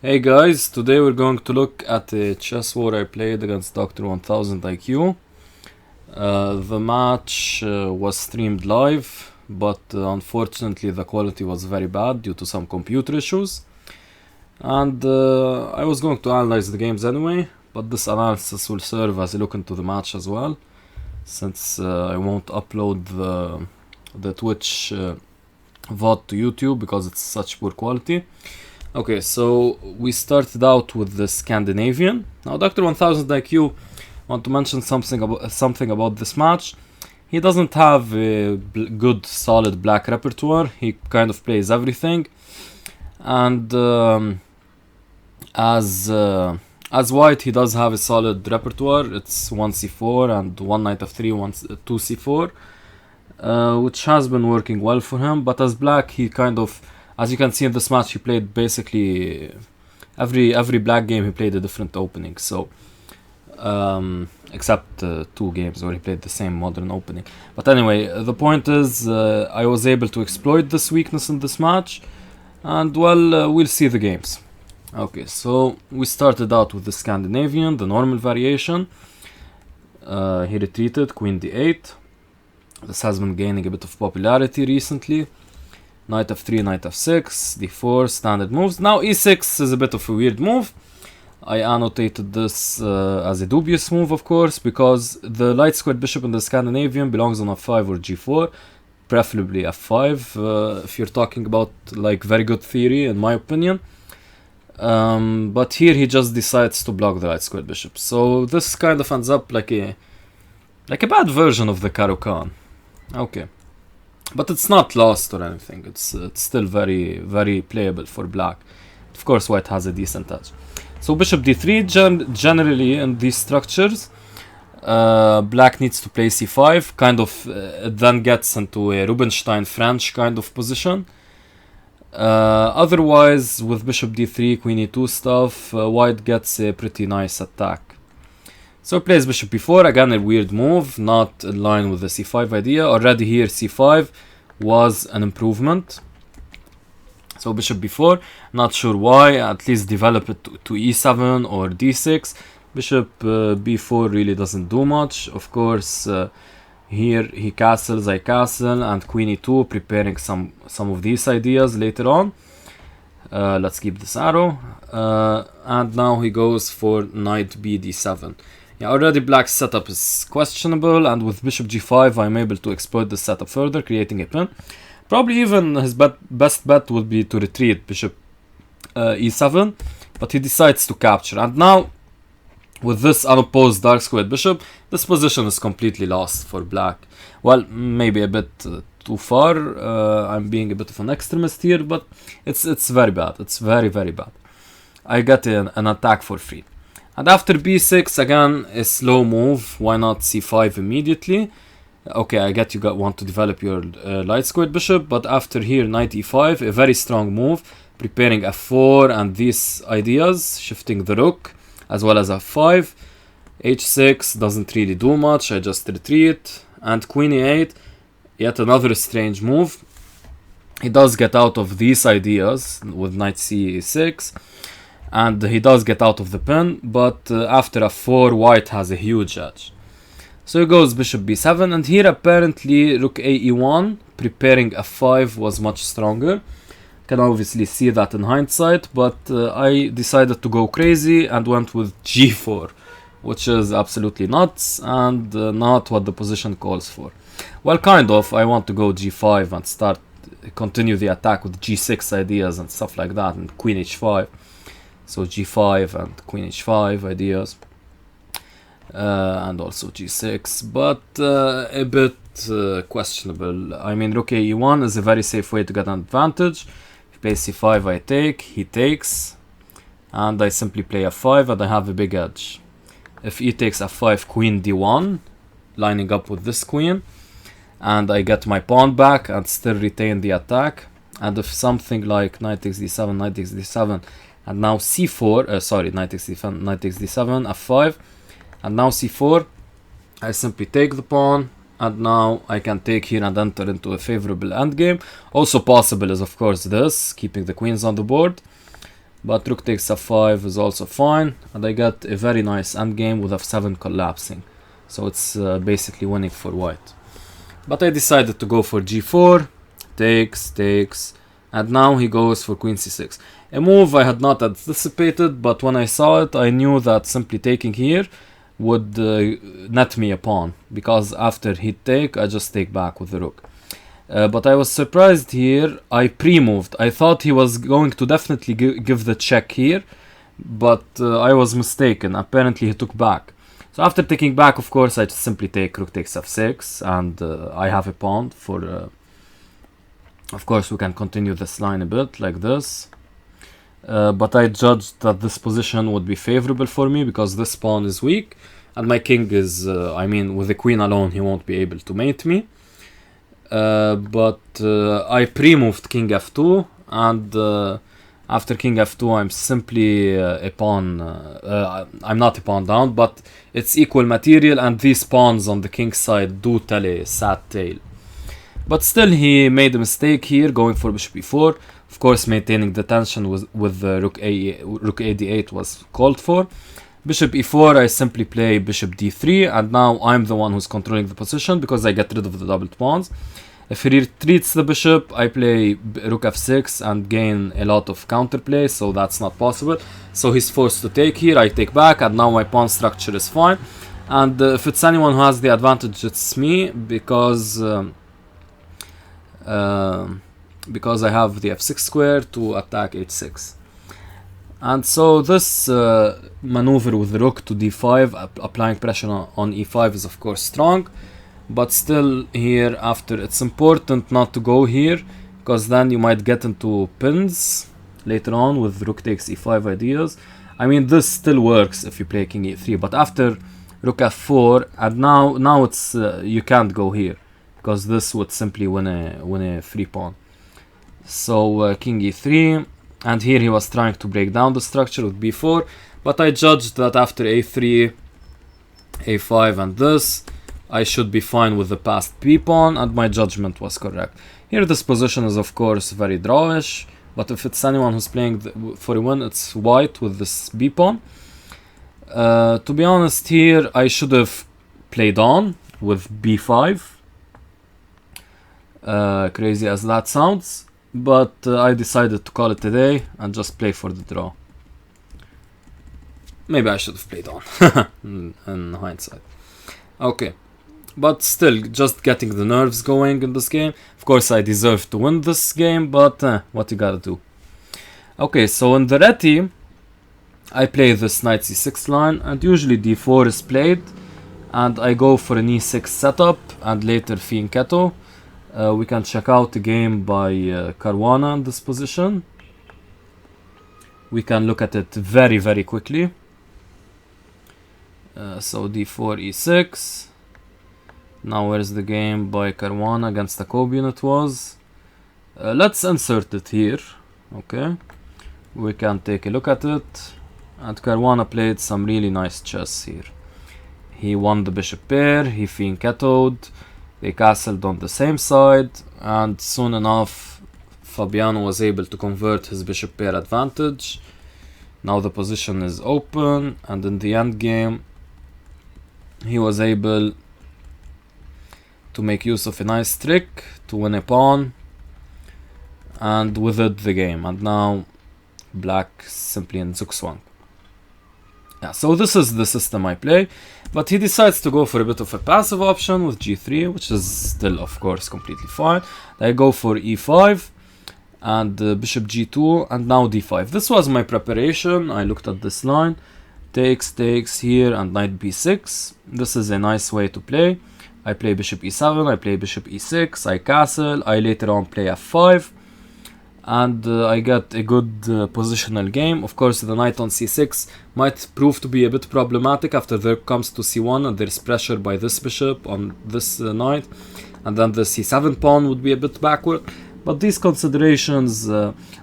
Hey guys, today we're going to look at a chess war I played against Dr. 1000 IQ. The match was streamed live, but unfortunately the quality was very bad due to some computer issues. And I was going to analyze the games anyway, but this analysis will serve as a look into the match as well, since I won't upload the Twitch VOD to YouTube because it's such poor quality. Okay, so we started out with the Scandinavian. Now, Dr. 1000 IQ, want to mention something about this match. He doesn't have a good, solid black repertoire. He kind of plays everything, and as white, he does have a solid repertoire. It's 1c4 and 1 knight f3, 2 c4, which has been working well for him. But as black, he kind of, as you can see in this match, he played basically every black game he played a different opening. So except 2 games where he played the same modern opening. But anyway, the point is I was able to exploit this weakness in this match, and well, we'll see the games. Okay, so we started out with the Scandinavian, the normal variation. He retreated, queen d8. This has been gaining a bit of popularity recently. Knight f3, knight f6, d4, standard moves. Now e6 is a bit of a weird move. I annotated this as a dubious move, of course, because the light squared bishop in the Scandinavian belongs on f5 or g4, preferably f5, if you're talking about like very good theory, in my opinion. But here he just decides to block the light squared bishop. So this kind of ends up like a bad version of the Caro-Kann. Okay. But it's not lost or anything. It's still very, very playable for black. Of course, white has a decent edge. So bishop d3, generally in these structures, black needs to play c5. Kind of, it then gets into a Rubinstein French kind of position. Otherwise, with bishop d3, queen e2 stuff, white gets a pretty nice attack. So he plays bishop b4, again a weird move, not in line with the c5 idea. Already here c5 was an improvement. So bishop b4, not sure why, at least develop it to e7 or d6. Bishop b4 really doesn't do much. Of course, here he castles, I castle, and queen e2, preparing some of these ideas later on. Let's keep this arrow. And now he goes for knight b d7. Yeah, already black's setup is questionable, and with bishop g5 I'm able to exploit this setup further, creating a pin. Probably even his best bet would be to retreat bishop e7, but he decides to capture. And now, with this unopposed dark squared bishop, this position is completely lost for black. Well, maybe a bit too far. I'm being a bit of an extremist here, but it's very bad. It's very, very bad. I get an attack for free. And after b6, again, a slow move. Why not c5 immediately? Okay, I get you want to develop your light squared bishop, but after here, knight e5, a very strong move, preparing f4 and these ideas, shifting the rook, as well as f5. h6 doesn't really do much, I just retreat. And queen e8, yet another strange move. He does get out of these ideas with knight c6. And he does get out of the pin, but after f4, white has a huge edge. So he goes bishop b7, and here apparently rook a e1, preparing f5 was much stronger. Can obviously see that in hindsight, but I decided to go crazy and went with g4, which is absolutely nuts and not what the position calls for. Well, kind of. I want to go g5 and continue the attack with g6 ideas and stuff like that, and queen h5. So g5 and queen h5 ideas, and also g6, but a bit questionable. I mean, rook a e1 is a very safe way to get an advantage. If he plays c5, I take, he takes, and I simply play f5 and I have a big edge. If he takes f5, queen d1, lining up with this queen, and I get my pawn back and still retain the attack. And if something like knight takes d7, knight takes d7, and now c4, knight takes d7, f5, and now c4, I simply take the pawn, and now I can take here and enter into a favorable endgame. Also possible is of course this, keeping the queens on the board. but rook takes f5 is also fine, and I got a very nice endgame with f7 collapsing. So it's basically winning for white. But I decided to go for g4, takes, and now he goes for queen c6. A move I had not anticipated, but when I saw it, I knew that simply taking here would net me a pawn, because after he'd take, I just take back with the rook. But I was surprised here. I pre-moved. I thought he was going to definitely give the check here, but I was mistaken. Apparently he took back. So after taking back, of course, I just simply take rook takes f6, and I have a pawn for... of course, we can continue this line a bit, like this. But I judged that this position would be favorable for me, because this pawn is weak, and my king is... I mean, with the queen alone, he won't be able to mate me. But I pre-moved king f2, and after king f2 I'm simply a pawn, I'm not a pawn down, but it's equal material, and these pawns on the king's side do tell a sad tale. But still he made a mistake here, going for bishop e4. Of course, maintaining the tension with the rook a d8 was called for. Bishop e4, I simply play bishop d3, and now I'm the one who's controlling the position because I get rid of the doubled pawns. If he retreats the bishop, I play rook f6 and gain a lot of counterplay, so that's not possible. So he's forced to take here, I take back, and now my pawn structure is fine. And if it's anyone who has the advantage, it's me, because I have the f6 square to attack h6. And so this maneuver with the rook to d5, applying pressure on e5, is of course strong. But still here, after, it's important not to go here, because then you might get into pins later on with rook takes e5 ideas. I mean, this still works if you play king e3, but after rook f4, and now it's you can't go here, because this would simply win a free pawn. So king e3, and here he was trying to break down the structure with b4, but I judged that after a3, a5, and this, I should be fine with the passed b-pawn, and my judgment was correct. Here this position is of course very drawish, but if it's anyone who's playing for a win, it's white with this b-pawn. To be honest, here I should have played on with b5. Crazy as that sounds, but I decided to call it a day and just play for the draw. Maybe I should have played on in hindsight. Okay. But still, just getting the nerves going in this game. Of course, I deserve to win this game, but what you gotta do. Okay, so in the reti, I play this knight c6 line, and usually d4 is played, and I go for an e6 setup, and later fianchetto. We can check out the game by Caruana in this position. We can look at it very, very quickly. So d4, e6. Now where's the game by Caruana against the Kobian it was. Let's insert it here. Okay. We can take a look at it. And Caruana played some really nice chess here. He won the bishop pair, he fianchettoed, they castled on the same side, and soon enough Fabiano was able to convert his bishop pair advantage. Now the position is open, and in the end game he was able to make use of a nice trick to win a pawn, and with it the game, and now black simply in Zugzwang. Yeah, so this is the system I play, but he decides to go for a bit of a passive option with g3, which is still of course completely fine. I go for e5 and bishop g2, and now d5. This was my preparation. I looked at this line, takes here, and knight b6. This is a nice way to play. I play bishop e7, I play bishop e6, I castle, I later on play f5, and I get a good positional game. Of course, the knight on c6 might prove to be a bit problematic after there comes to c1 and there's pressure by this bishop on this knight, and then the c7 pawn would be a bit backward. But these considerations,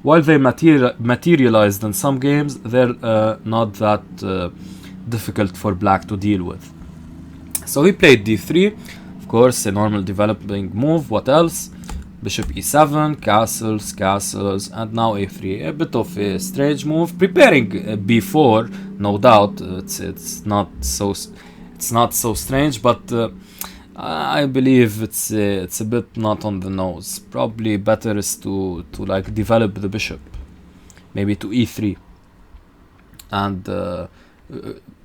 while they materialized in some games, they're not that difficult for black to deal with. So he played d3, of course, a normal developing move. What else? Bishop e7, castles, castles, and now a3. A bit of a strange move, preparing b4. No doubt, it's not so strange, but I believe it's a bit not on the nose. Probably better is to like develop the bishop, maybe to e3, and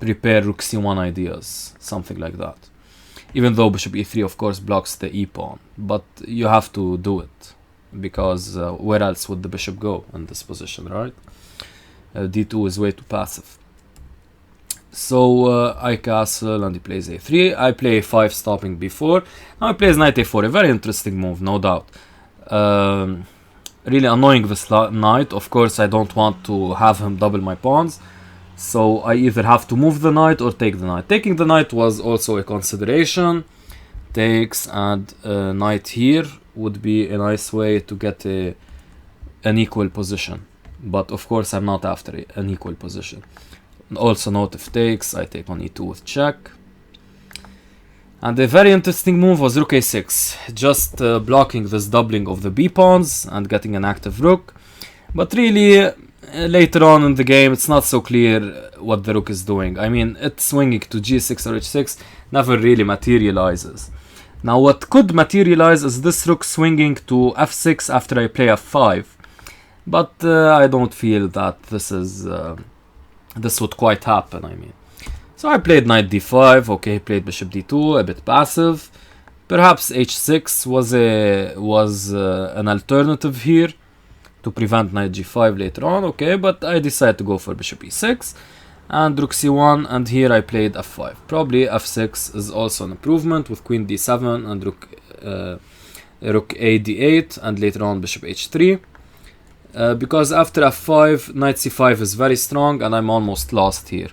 prepare rook c1 ideas, something like that. Even though bishop e3 of course blocks the e pawn, but you have to do it, because where else would the bishop go in this position, right? d2 is way too passive. So I castle and he plays a3. I play a5 stopping b4. Now he plays knight a4, a very interesting move, no doubt. Really annoying this knight. Of course I don't want to have him double my pawns, so I either have to move the knight or take the knight. Taking the knight was also a consideration. Takes, and knight here would be a nice way to get an equal position, but of course I'm not after an equal position. Also note, if takes, I take on e2 with check. And a very interesting move was rook a6, just blocking this doubling of the b pawns and getting an active rook. But really, later on in the game, it's not so clear what the rook is doing. I mean, it's swinging to g6 or h6 never really materializes. Now what could materialize is this rook swinging to f6 after I play f5. But I don't feel that this would quite happen, I mean. So I played knight d5, okay, played bishop d2, a bit passive. Perhaps h6 was an alternative here to prevent knight g5 later on, okay, but I decided to go for bishop e6 and rook c1, and here I played f5. Probably f6 is also an improvement with queen d7 and rook a d8, and later on bishop h3. Because after f5, knight c5 is very strong, and I'm almost lost here.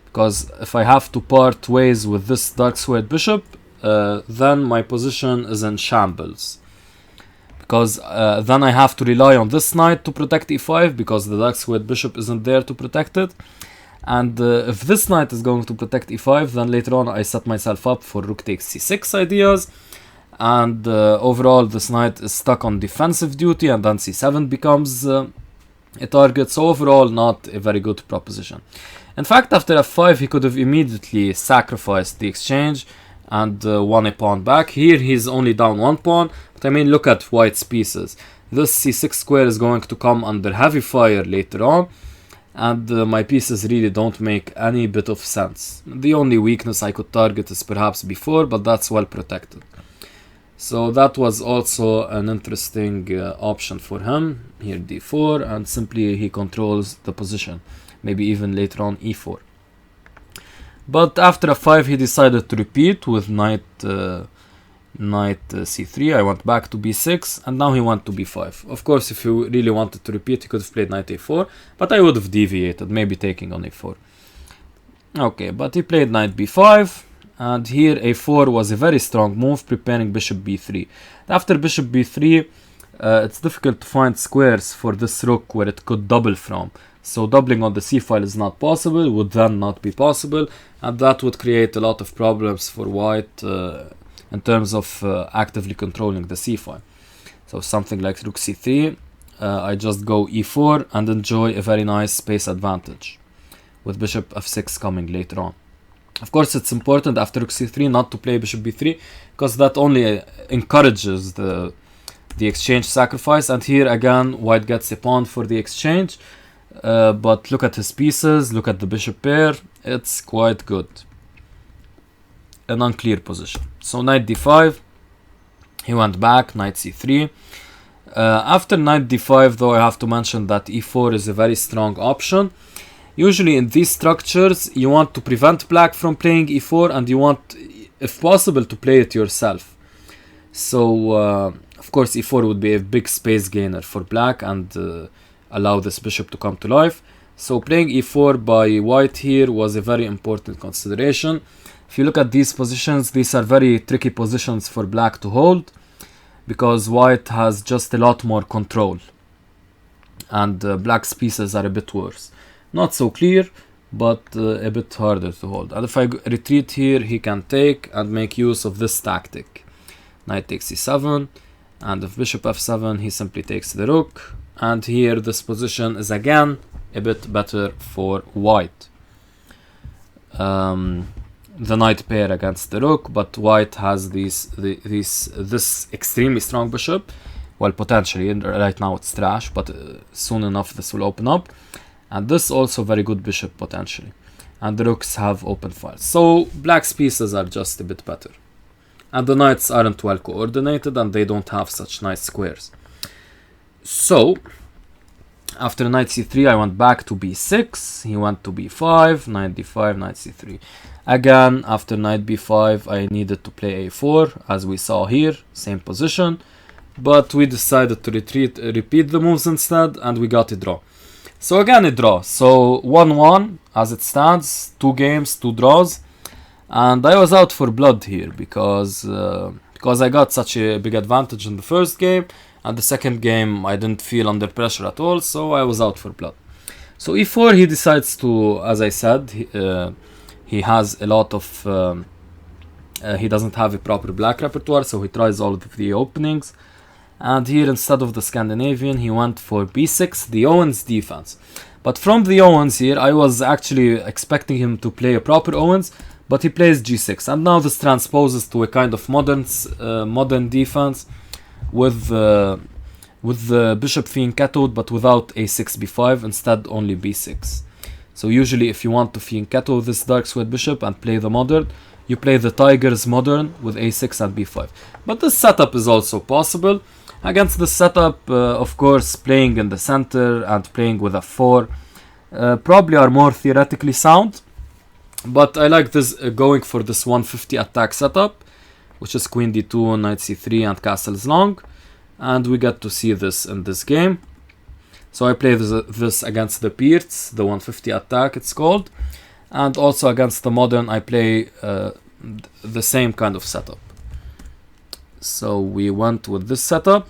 Because if I have to part ways with this dark squared bishop, then my position is in shambles. Because then I have to rely on this knight to protect e5, because the dark squared bishop isn't there to protect it. And if this knight is going to protect e5, then later on I set myself up for rook takes c6 ideas. And overall this knight is stuck on defensive duty, and then c7 becomes a target. So overall not a very good proposition. In fact, after f5 he could have immediately sacrificed the exchange and won a pawn back. Here he's only down one pawn, but I mean, look at white's pieces. This c6 square is going to come under heavy fire later on, and my pieces really don't make any bit of sense. The only weakness I could target is perhaps b4, but that's well protected. So that was also an interesting option for him. Here d4, and simply he controls the position. Maybe even later on e4. But after f5 he decided to repeat with knight c3. I went back to b6, and now he went to b5. Of course, if you really wanted to repeat, he could have played knight a4, but I would have deviated, maybe taking on a4. Okay, but he played knight b5. And here a4 was a very strong move, preparing bishop b3. After bishop b3, it's difficult to find squares for this rook where it could double from. So doubling on the c file is not possible, would then not be possible, and that would create a lot of problems for white in terms of actively controlling the c file. So something like rook c3, I just go e4 and enjoy a very nice space advantage, with bishop f6 coming later on. Of course, it's important after rook c3 not to play bishop b3, because that only encourages the exchange sacrifice. And here again, white gets a pawn for the exchange. But look at his pieces, look at the bishop pair, it's quite good. An unclear position. So knight d5, he went back, knight c3. After knight d5, though, I have to mention that e4 is a very strong option. Usually in these structures, you want to prevent black from playing e4, and you want, if possible, to play it yourself. So, of course, e4 would be a big space gainer for black and allow this bishop to come to life. So playing e4 by white here was a very important consideration. If you look at these positions, these are very tricky positions for black to hold, because white has just a lot more control, and black's pieces are a bit worse. Not so clear, but a bit harder to hold. And if I retreat here, he can take and make use of this tactic. Knight takes c7, And if bishop f7, he simply takes the rook. And here this position is again a bit better for white. The knight pair against the rook, but white has this extremely strong bishop. Well, potentially, right now it's trash, but soon enough this will open up. And this also very good bishop potentially. And the rooks have open files. So black's pieces are just a bit better. And the knights aren't well coordinated and they don't have such nice squares. So, after knight c3, I went back to b6. He went to b5, knight d5, knight c3. Again, after knight b5, I needed to play a4, as we saw here, same position. But we decided to repeat the moves instead, and we got a draw. So again, a draw. So 1-1 as it stands, 2 games, 2 draws. And I was out for blood here because I got such a big advantage in the first game, and the second game I didn't feel under pressure at all, so I was out for blood. So e4, he decides to, as I said, he has a lot of, he doesn't have a proper black repertoire, so he tries all of the openings. And here, instead of the Scandinavian, he went for b6, the Owens defense. But from the Owens here, I was actually expecting him to play a proper Owens, but he plays g6. And now this transposes to a kind of modern defense with the bishop fianchettoed, but without a6, b5, instead only b6. So usually if you want to fianchetto this dark squared bishop and play the modern, you play the Tiger's modern with a6 and b5. But this setup is also possible. Against the setup, of course, playing in the center and playing with f4 probably are more theoretically sound. But I like this going for this 150 attack setup, which is queen d2, knight c3, and castles long. And we get to see this in this game. So I play this against the Peerts, the 150 attack it's called. And also against the modern, I play the same kind of setup. So we went with this setup,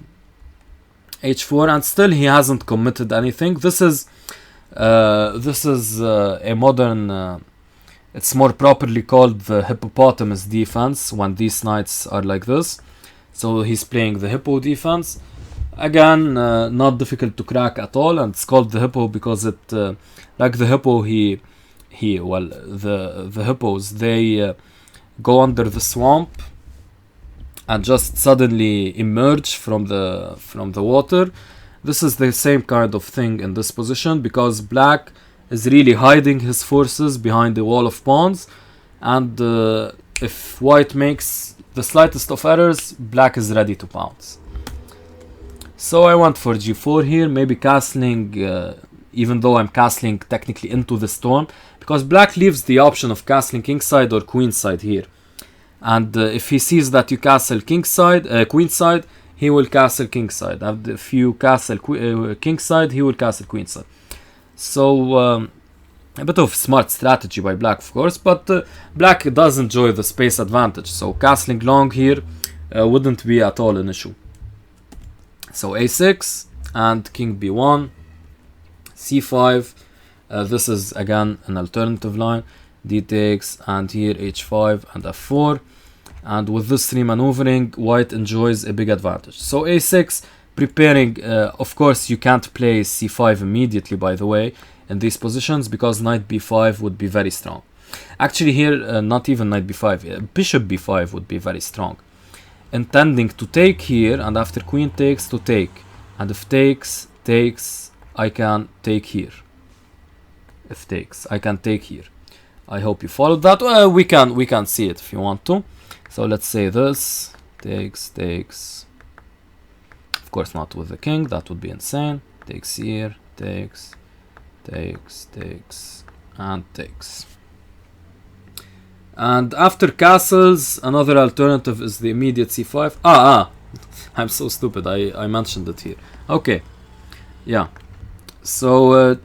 h4, and still he hasn't committed anything. This is a modern. It's more properly called the Hippopotamus Defense when these knights are like this. So he's playing the Hippo Defense. Again, not difficult to crack at all, and it's called the Hippo because it, like the Hippo, the hippos, they go under the swamp and just suddenly emerge from the water. This is the same kind of thing in this position because black is really hiding his forces behind the wall of pawns, and if white makes the slightest of errors, black is ready to pounce. So I went for g4 here, maybe castling, even though I'm castling technically into the stone, because black leaves the option of castling kingside or queenside here. And if he sees that you castle queenside, he will castle kingside. And if you castle kingside, he will castle queenside. So a bit of smart strategy by black, of course, but black does enjoy the space advantage. So castling long here wouldn't be at all an issue. So a6 and king b1, c5. This is again an alternative line. D takes, and here h5 and f4. And with this remaneuvering, white enjoys a big advantage. So a6, preparing, of course you can't play c5 immediately, by the way, in these positions, because knight b5 would be very strong. Actually here, not even knight b5, bishop b5 would be very strong. Intending to take here, and after queen takes, to take. And if takes, I can take here. If takes, I can take here. I hope you followed that. We can see it if you want to. So let's say this, takes. Of course not with the king, that would be insane. Takes here, takes, and takes. And after castles, another alternative is the immediate c5. I'm so stupid, I mentioned it here. Okay, yeah. So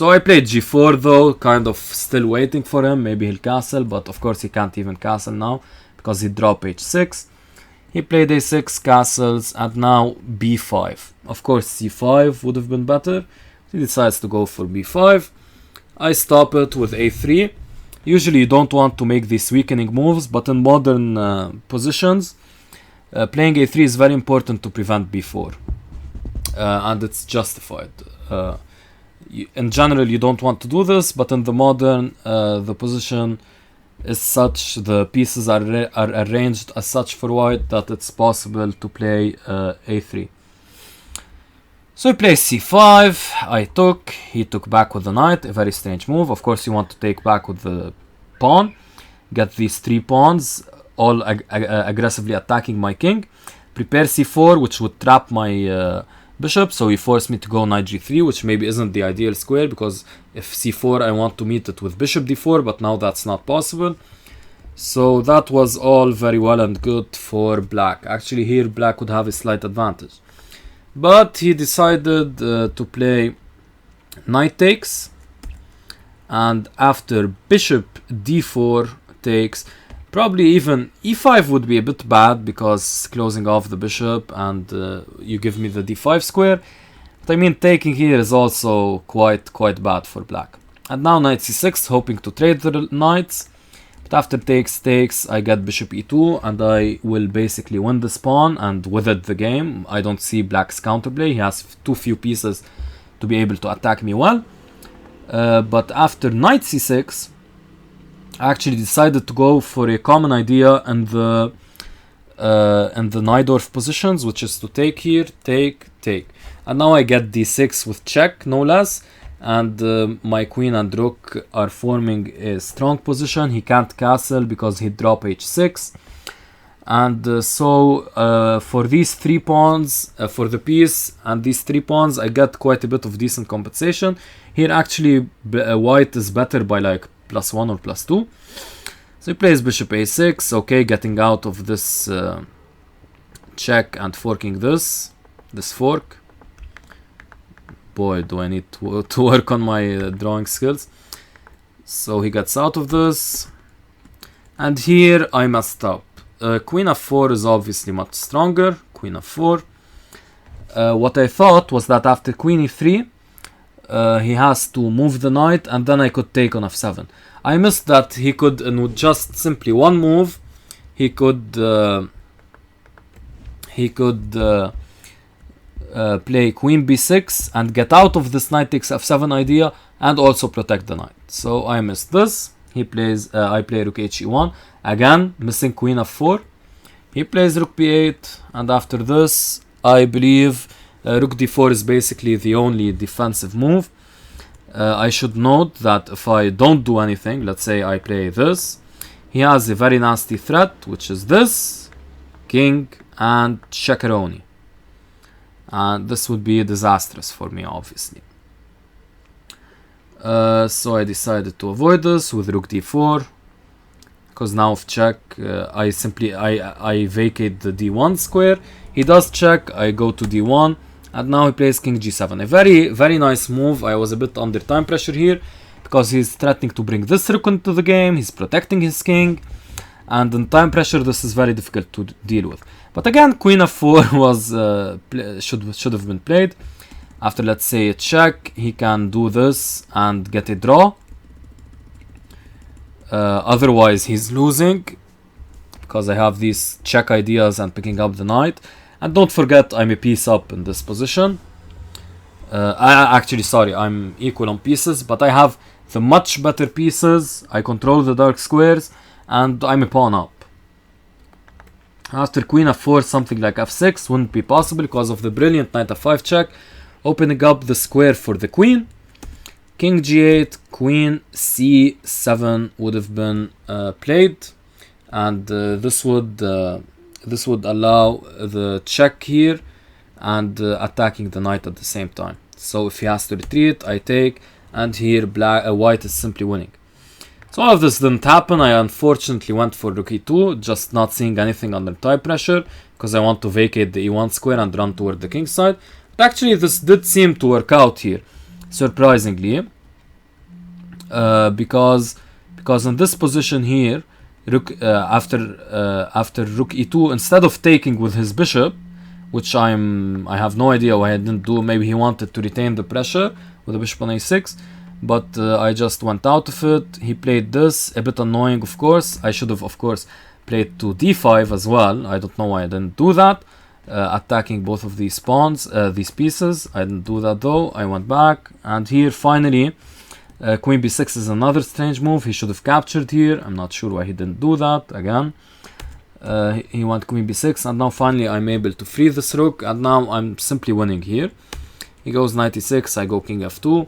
I played g4 though, kind of still waiting for him. Maybe he'll castle, but of course he can't even castle now because he dropped h6. He played a6, castles, and now b5. Of course c5 would have been better. He decides to go for b5. I stop it with a3. Usually you don't want to make these weakening moves, but in modern positions, playing a3 is very important to prevent b4, and it's justified. In general, you don't want to do this, but in the modern, the position is such, the pieces are arranged as such for white that it's possible to play a3. So he plays c5, I took, he took back with the knight, a very strange move. Of course you want to take back with the pawn, get these 3 pawns, all aggressively attacking my king. Prepare c4, which would trap my bishop, so he forced me to go knight g3, which maybe isn't the ideal square, because if c4 I want to meet it with bishop d4, but now that's not possible. So that was all very well and good for black. Actually here black would have a slight advantage. But he decided to play knight takes, and after bishop d4 takes, probably even e5 would be a bit bad because closing off the bishop and you give me the d5 square. But I mean, taking here is also quite bad for black. And now knight c6, hoping to trade the knights. But after takes, I get bishop e2, and I will basically win this pawn and with it the game. I don't see black's counterplay. He has too few pieces to be able to attack me well. But after knight c6, I actually decided to go for a common idea in the Najdorf positions, which is to take here, take. And now I get d6 with check, no less. And my queen and rook are forming a strong position. He can't castle because he drop h6. And so for these 3 pawns, for the piece and these 3 pawns, I get quite a bit of decent compensation. Here actually white is better by like +1 or +2. So he plays bishop a6, okay, getting out of this check and forking this fork. Boy, do I need to work on my drawing skills. So he gets out of this. And here I messed up. Queen f4 is obviously much stronger. Queen f4. What I thought was that after queen e3, he has to move the knight and then I could take on f7. I missed that he could, and with just simply one move, he could play queen b6 and get out of this knight takes f7 idea and also protect the knight. So I missed this. He plays, I play rook he1, again missing queen f4. He plays rook b8, and after this I believe rook d4 is basically the only defensive move. I should note that if I don't do anything, let's say I play this, he has a very nasty threat, which is this, king and chakaroni. And this would be disastrous for me, obviously. So I decided to avoid this with rook d4, because now if check, I vacate the d1 square. He does check, I go to d1, and now he plays king g7. A very nice move. I was a bit under time pressure here, because he's threatening to bring this rook into the game, he's protecting his king, and in time pressure this is very difficult to deal with. But again, queen f4 was should have been played. After, let's say, a check, he can do this and get a draw. Otherwise he's losing, because I have these check ideas and picking up the knight. And don't forget, I'm a piece up in this position. I'm equal on pieces, but I have the much better pieces. I control the dark squares, and I'm a pawn up. After queen f4, something like f6 wouldn't be possible because of the brilliant knight f5 check, opening up the square for the queen. King g8, queen c7 would have been played, and this would allow the check here and attacking the knight at the same time. So if he has to retreat, I take, and here white is simply winning. So all of this didn't happen. I unfortunately went for rook e2, just not seeing anything under time pressure, because I want to vacate the e1 square and run toward the king side. But actually this did seem to work out here, surprisingly, because in this position here, after rook e2, instead of taking with his bishop, which I have no idea why I didn't do. Maybe he wanted to retain the pressure with the bishop on a6, but I just went out of it. He played this, a bit annoying, of course. I should have, of course, played to d5 as well. I don't know why I didn't do that. Attacking both of these pawns, these pieces. I didn't do that though. I went back, and here finally queen b6 is another strange move. He should have captured here. I'm not sure why he didn't do that again. He went queen b6, and now finally I'm able to free this rook, and now I'm simply winning here. He goes knight e6, I go king f2.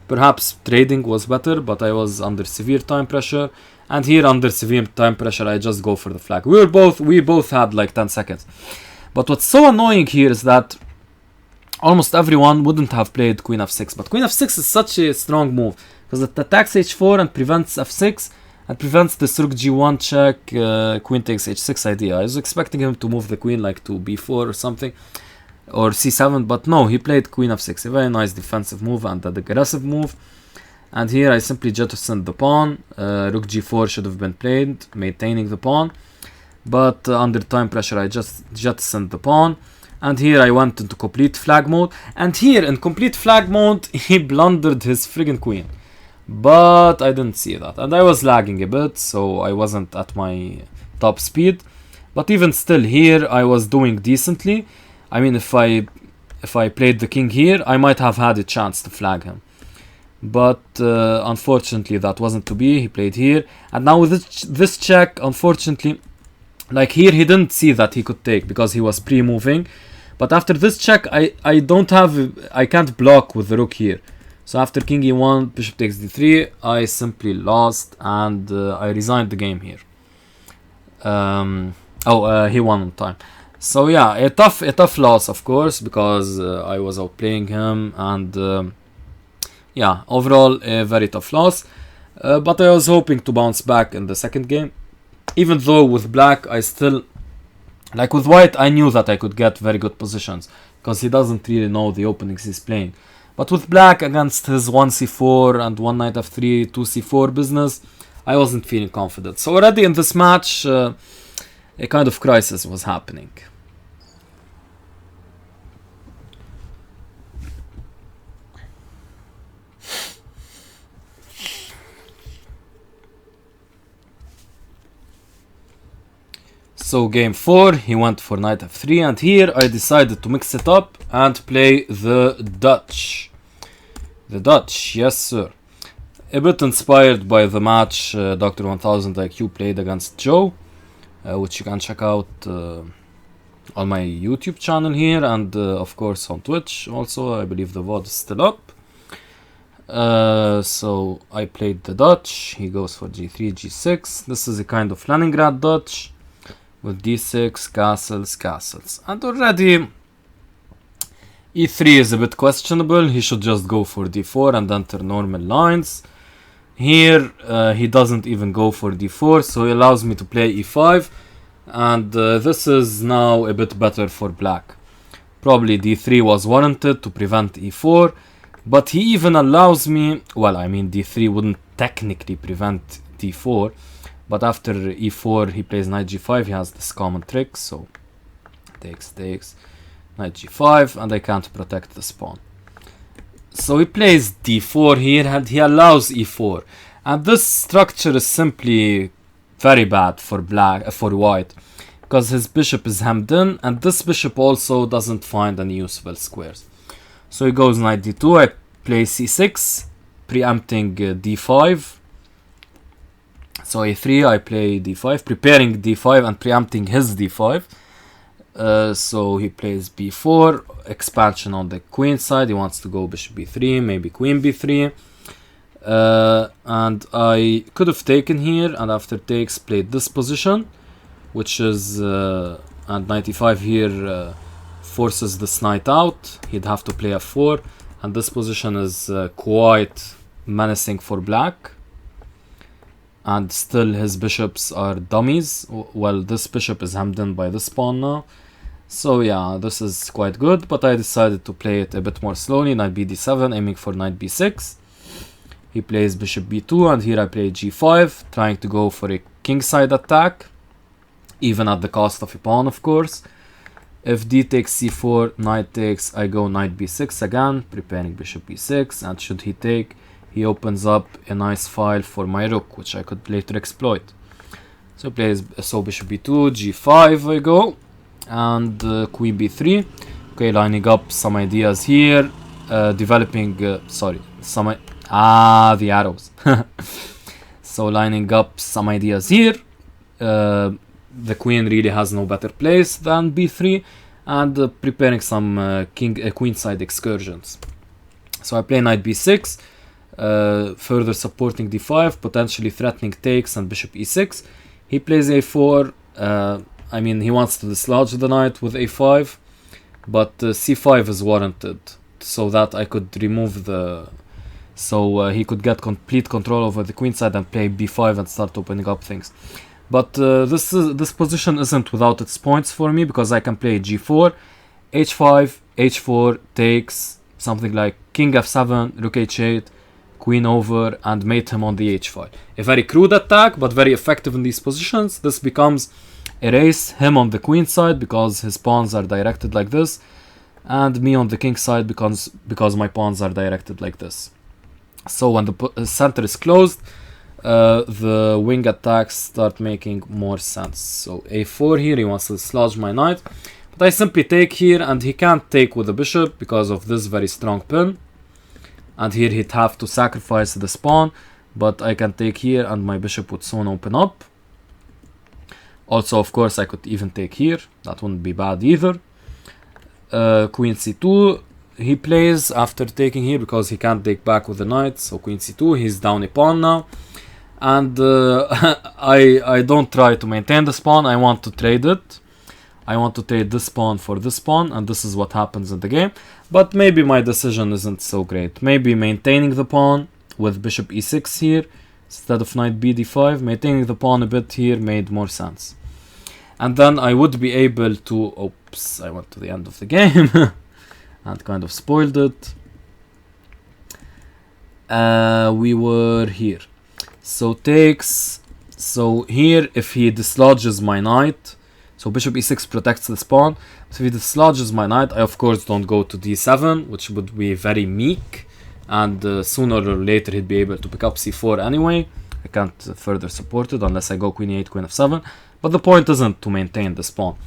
Perhaps trading was better, but I was under severe time pressure, and here under severe time pressure I just go for the flag. We both had like 10 seconds. But what's so annoying here is that almost everyone wouldn't have played queen f6, but queen f6 is such a strong move because it attacks h4 and prevents f6 and prevents this rook g1 check, queen takes h6 idea. I was expecting him to move the queen like to b4 or something, or c7, but no, he played queen f6, a very nice defensive move and an aggressive move. And here I simply jettisoned the pawn. Rook g4 should have been played, maintaining the pawn, but under time pressure I just jettisoned the pawn. And here I went into complete flag mode, and here in complete flag mode he blundered his friggin' queen, but I didn't see that, and I was lagging a bit, so I wasn't at my top speed. But even still, here I was doing decently. I mean, if I played the king here, I might have had a chance to flag him, but unfortunately that wasn't to be. He played here, and now with this check, unfortunately, like here he didn't see that he could take because he was pre-moving. But after this check, I can't block with the rook here. So after king e1, bishop takes d3, I simply lost, and I resigned the game here. He won on time. So yeah, a tough loss, of course, because I was outplaying him, and yeah, overall a very tough loss. But I was hoping to bounce back in the second game. Even though with black, I still, like with white, I knew that I could get very good positions because he doesn't really know the openings he's playing. But with black, against his 1c4 and 1 knight f3, 2c4 business, I wasn't feeling confident. So already in this match, a kind of crisis was happening. So game 4, he went for knight f3, and here I decided to mix it up and play the Dutch. The Dutch, yes sir. A bit inspired by the match Dr. 1000 IQ played against Joe, which you can check out on my YouTube channel here, and of course on Twitch also. I believe the VOD is still up. So I played the Dutch. He goes for g3, g6. This is a kind of Leningrad Dutch with d6, castles, and already e3 is a bit questionable. He should just go for d4 and enter normal lines. Here he doesn't even go for d4, so he allows me to play e5, and this is now a bit better for black. Probably d3 was warranted to prevent e4, but he even allows me, well, I mean d3 wouldn't technically prevent d4, but after e4 he plays knight g5. He has this common trick, so takes, knight g5, and I can't protect this pawn. So he plays d4 here, and he allows e4, and this structure is simply very bad for white, because his bishop is hemmed in, and this bishop also doesn't find any useful squares. So he goes knight d2, I play c6, preempting d5. So a3, I play d5, preparing d5 and preempting his d5. So he plays b4, expansion on the queen side. He wants to go bishop b3, maybe queen b3. And I could have taken here, and after takes played this position, which is, and knight e5 here forces this knight out. He'd have to play f4, and this position is quite menacing for black. And still his bishops are dummies. Well, this bishop is hemmed in by this pawn now. So yeah, this is quite good, but I decided to play it a bit more slowly. Knight bd7, aiming for knight b6. He plays bishop b2, and here I play g5, trying to go for a kingside attack, even at the cost of a pawn, of course. If d takes c4, knight takes, I go knight b6 again, preparing bishop b6, and should he take, he opens up a nice file for my rook, which I could later exploit. So he plays, so bishop b2, g5 I go, and queen b3. Okay, lining up some ideas here, developing, the arrows. So lining up some ideas here. The queen really has no better place than b3, and preparing some queenside excursions. So I play knight b6, further supporting d5, potentially threatening takes and bishop e6. He plays a4. I mean, he wants to dislodge the knight with a5, but c5 is warranted so that I could remove the... So he could get complete control over the queenside and play b5 and start opening up things. But this position isn't without its points for me, because I can play g4, h5, h4 takes, something like king f7, rook h8, queen over, and mate him on the h file. A very crude attack, but very effective in these positions. This becomes erase him on the queen side because his pawns are directed like this, and me on the king side because my pawns are directed like this. So when the center is closed, the wing attacks start making more sense. So a4 here, he wants to dislodge my knight, but I simply take here, and he can't take with the bishop because of this very strong pin. And here he'd have to sacrifice this pawn, but I can take here and my bishop would soon open up. Also, of course, I could even take here. That wouldn't be bad either. Queen c2 he plays after taking here because he can't take back with the knight. So queen c2, he's down a pawn now. And I don't try to maintain this pawn, I want to trade it. I want to trade this pawn for this pawn, and this is what happens in the game. But maybe my decision isn't so great. Maybe maintaining the pawn with bishop e6 here instead of knight b d5, maintaining the pawn a bit here made more sense. And then I would be able to... Oops, I went to the end of the game and kind of spoiled it. We were here. So takes... So here, if he dislodges my knight... So bishop e6 protects this pawn. So if he dislodges my knight, I of course don't go to d7, which would be very meek. And sooner or later he'd be able to pick up c4 anyway. I can't further support it unless I go queen e8, queen f7. But the point isn't to maintain this pawn.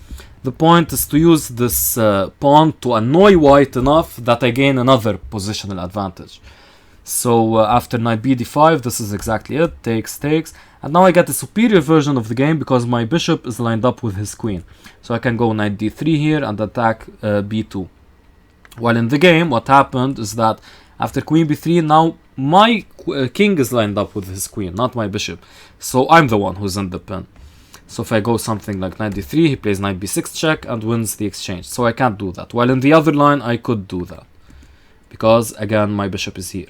The point is to use this pawn to annoy white enough that I gain another positional advantage. So after knight b d5, this is exactly it. Takes, takes. And now I get a superior version of the game because my bishop is lined up with his queen. So I can go knight d3 here and attack b2. While in the game, what happened is that after queen b3, now my king is lined up with his queen, not my bishop. So I'm the one who's in the pin. So if I go something like knight d3, he plays knight b6 check and wins the exchange. So I can't do that. While in the other line, I could do that. Because, again, my bishop is here.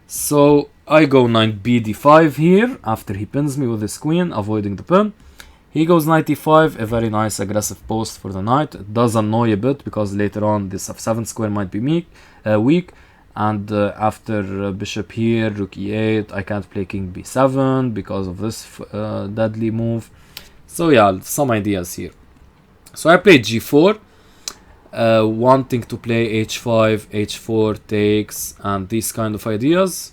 So I go knight b d5 here after he pins me with his queen, avoiding the pin. He goes knight e5, a very nice aggressive post for the knight. It does annoy a bit because later on this f7 square might be weak. And after bishop here, rook e8, I can't play king b7 because of this deadly move. So yeah, some ideas here. So I played g4. Wanting to play h5, h4 takes, and these kind of ideas.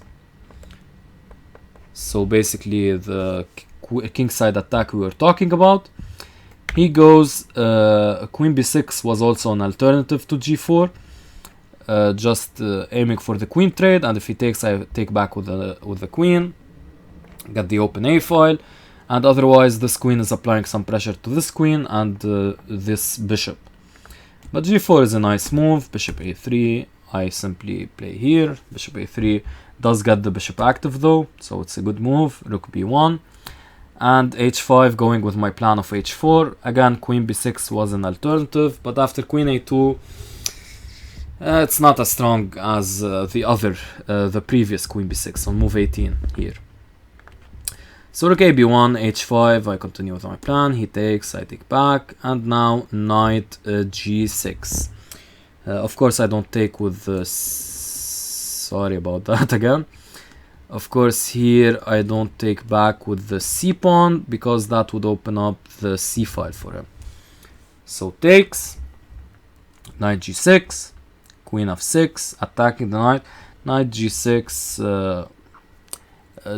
So basically the kingside attack we were talking about. He goes queen b6 was also an alternative to g4, just aiming for the queen trade, and if he takes, I take back with the queen, get the open a file, and otherwise this queen is applying some pressure to this queen and this bishop. But g4 is a nice move. Bishop a3, I simply play here. Bishop a3 does get the bishop active though, so it's a good move. Rook b1. And h5 going with my plan of h4. Again, queen b6 was an alternative, but after queen a2, it's not as strong as the previous queen b6 on move 18 here. So rook a b1, h5, I continue with my plan, he takes, I take back, and now knight g6. Of course I don't take with the... Sorry about that again. Of course here I don't take back with the c pawn because that would open up the c file for him. So takes, knight g6, queen f6, attacking the knight, knight g6,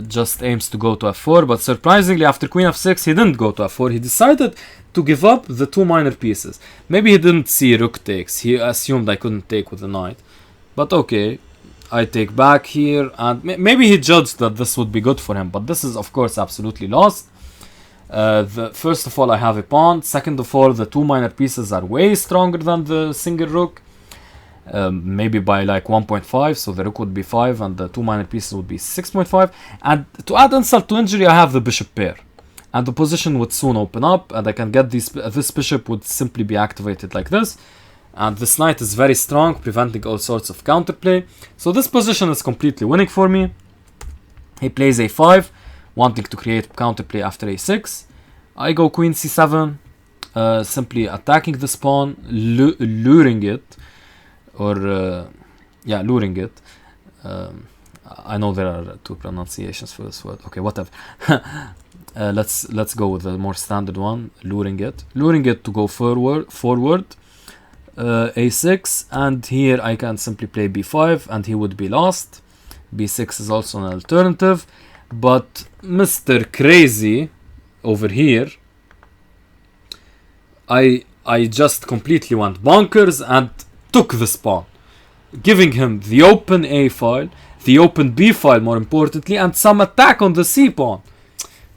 just aims to go to f4, but surprisingly after queen f6 he didn't go to f4, he decided to give up the two minor pieces. Maybe he didn't see rook takes, he assumed I couldn't take with the knight, but okay, I take back here, and maybe he judged that this would be good for him, but this is of course absolutely lost. First of all I have a pawn, second of all the two minor pieces are way stronger than the single rook. Maybe by like 1.5, so the rook would be 5 and the two minor pieces would be 6.5, and to add insult to injury I have the bishop pair, and the position would soon open up and I can get this bishop would simply be activated like this, and this knight is very strong, preventing all sorts of counterplay, so this position is completely winning for me. He plays a5, wanting to create counterplay after a6. I go queen c7, simply attacking this pawn, luring it, or luring it. I know there are two pronunciations for this word. Okay, whatever. Let's go with the more standard one, luring it to go forward. A6, and here I can simply play b5 and he would be lost. b6 is also an alternative, but Mr. Crazy over here, I just completely went bonkers and took this pawn, giving him the open a file, the open b file more importantly, and some attack on the c pawn.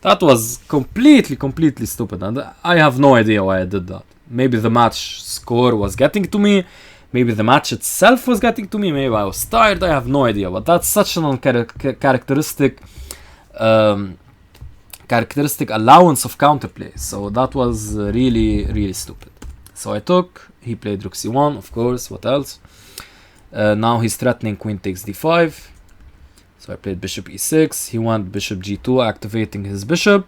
That was completely stupid, and I have no idea why I did that. Maybe the match score was getting to me, maybe the match itself was getting to me, maybe I was tired, I have no idea, but that's such an uncharacteristic allowance of counterplay, so that was really stupid. So I took, he played rook c1, of course, what else? Now he's threatening queen takes d5, so I played bishop e6, he went bishop g2, activating his bishop,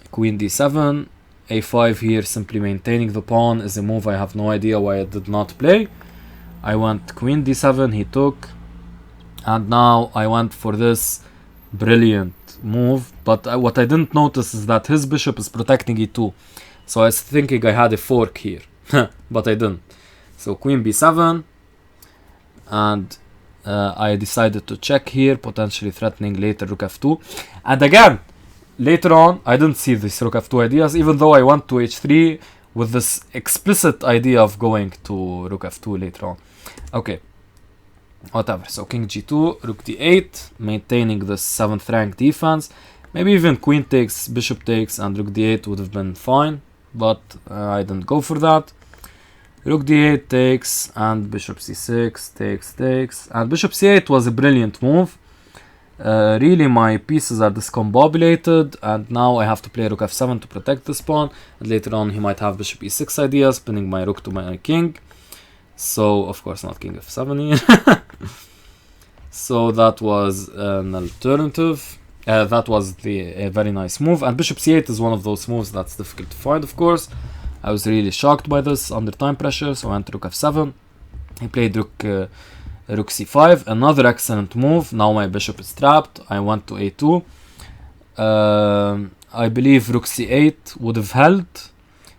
queen d7, a5 here, simply maintaining the pawn is a move I have no idea why I did not play. I went queen d7, he took, and now I went for this brilliant move, but what I didn't notice is that his bishop is protecting e2, so I was thinking I had a fork here, but I didn't. So queen b7, and I decided to check here, potentially threatening later rook f2, and again, later on, I didn't see this rook f2 ideas, even though I went to h3 with this explicit idea of going to rook f2 later on. Okay, whatever, so king g2, rook d8, maintaining the 7th rank defense. Maybe even queen takes, bishop takes, and rook d8 would have been fine, but I didn't go for that. Rook d8 takes, and bishop c6 takes, and bishop c8 was a brilliant move. Really my pieces are discombobulated, and now I have to play rook f7 to protect this pawn, and later on he might have bishop e6 ideas, pinning my rook to my king. So of course not king f7 here. So that was an alternative. That was a very nice move, and bishop c8 is one of those moves that's difficult to find, of course. I was really shocked by this under time pressure, so I went to rook f7. He played rook c5, another excellent move. Now my bishop is trapped. I went to a2. I believe rook c8 would have held,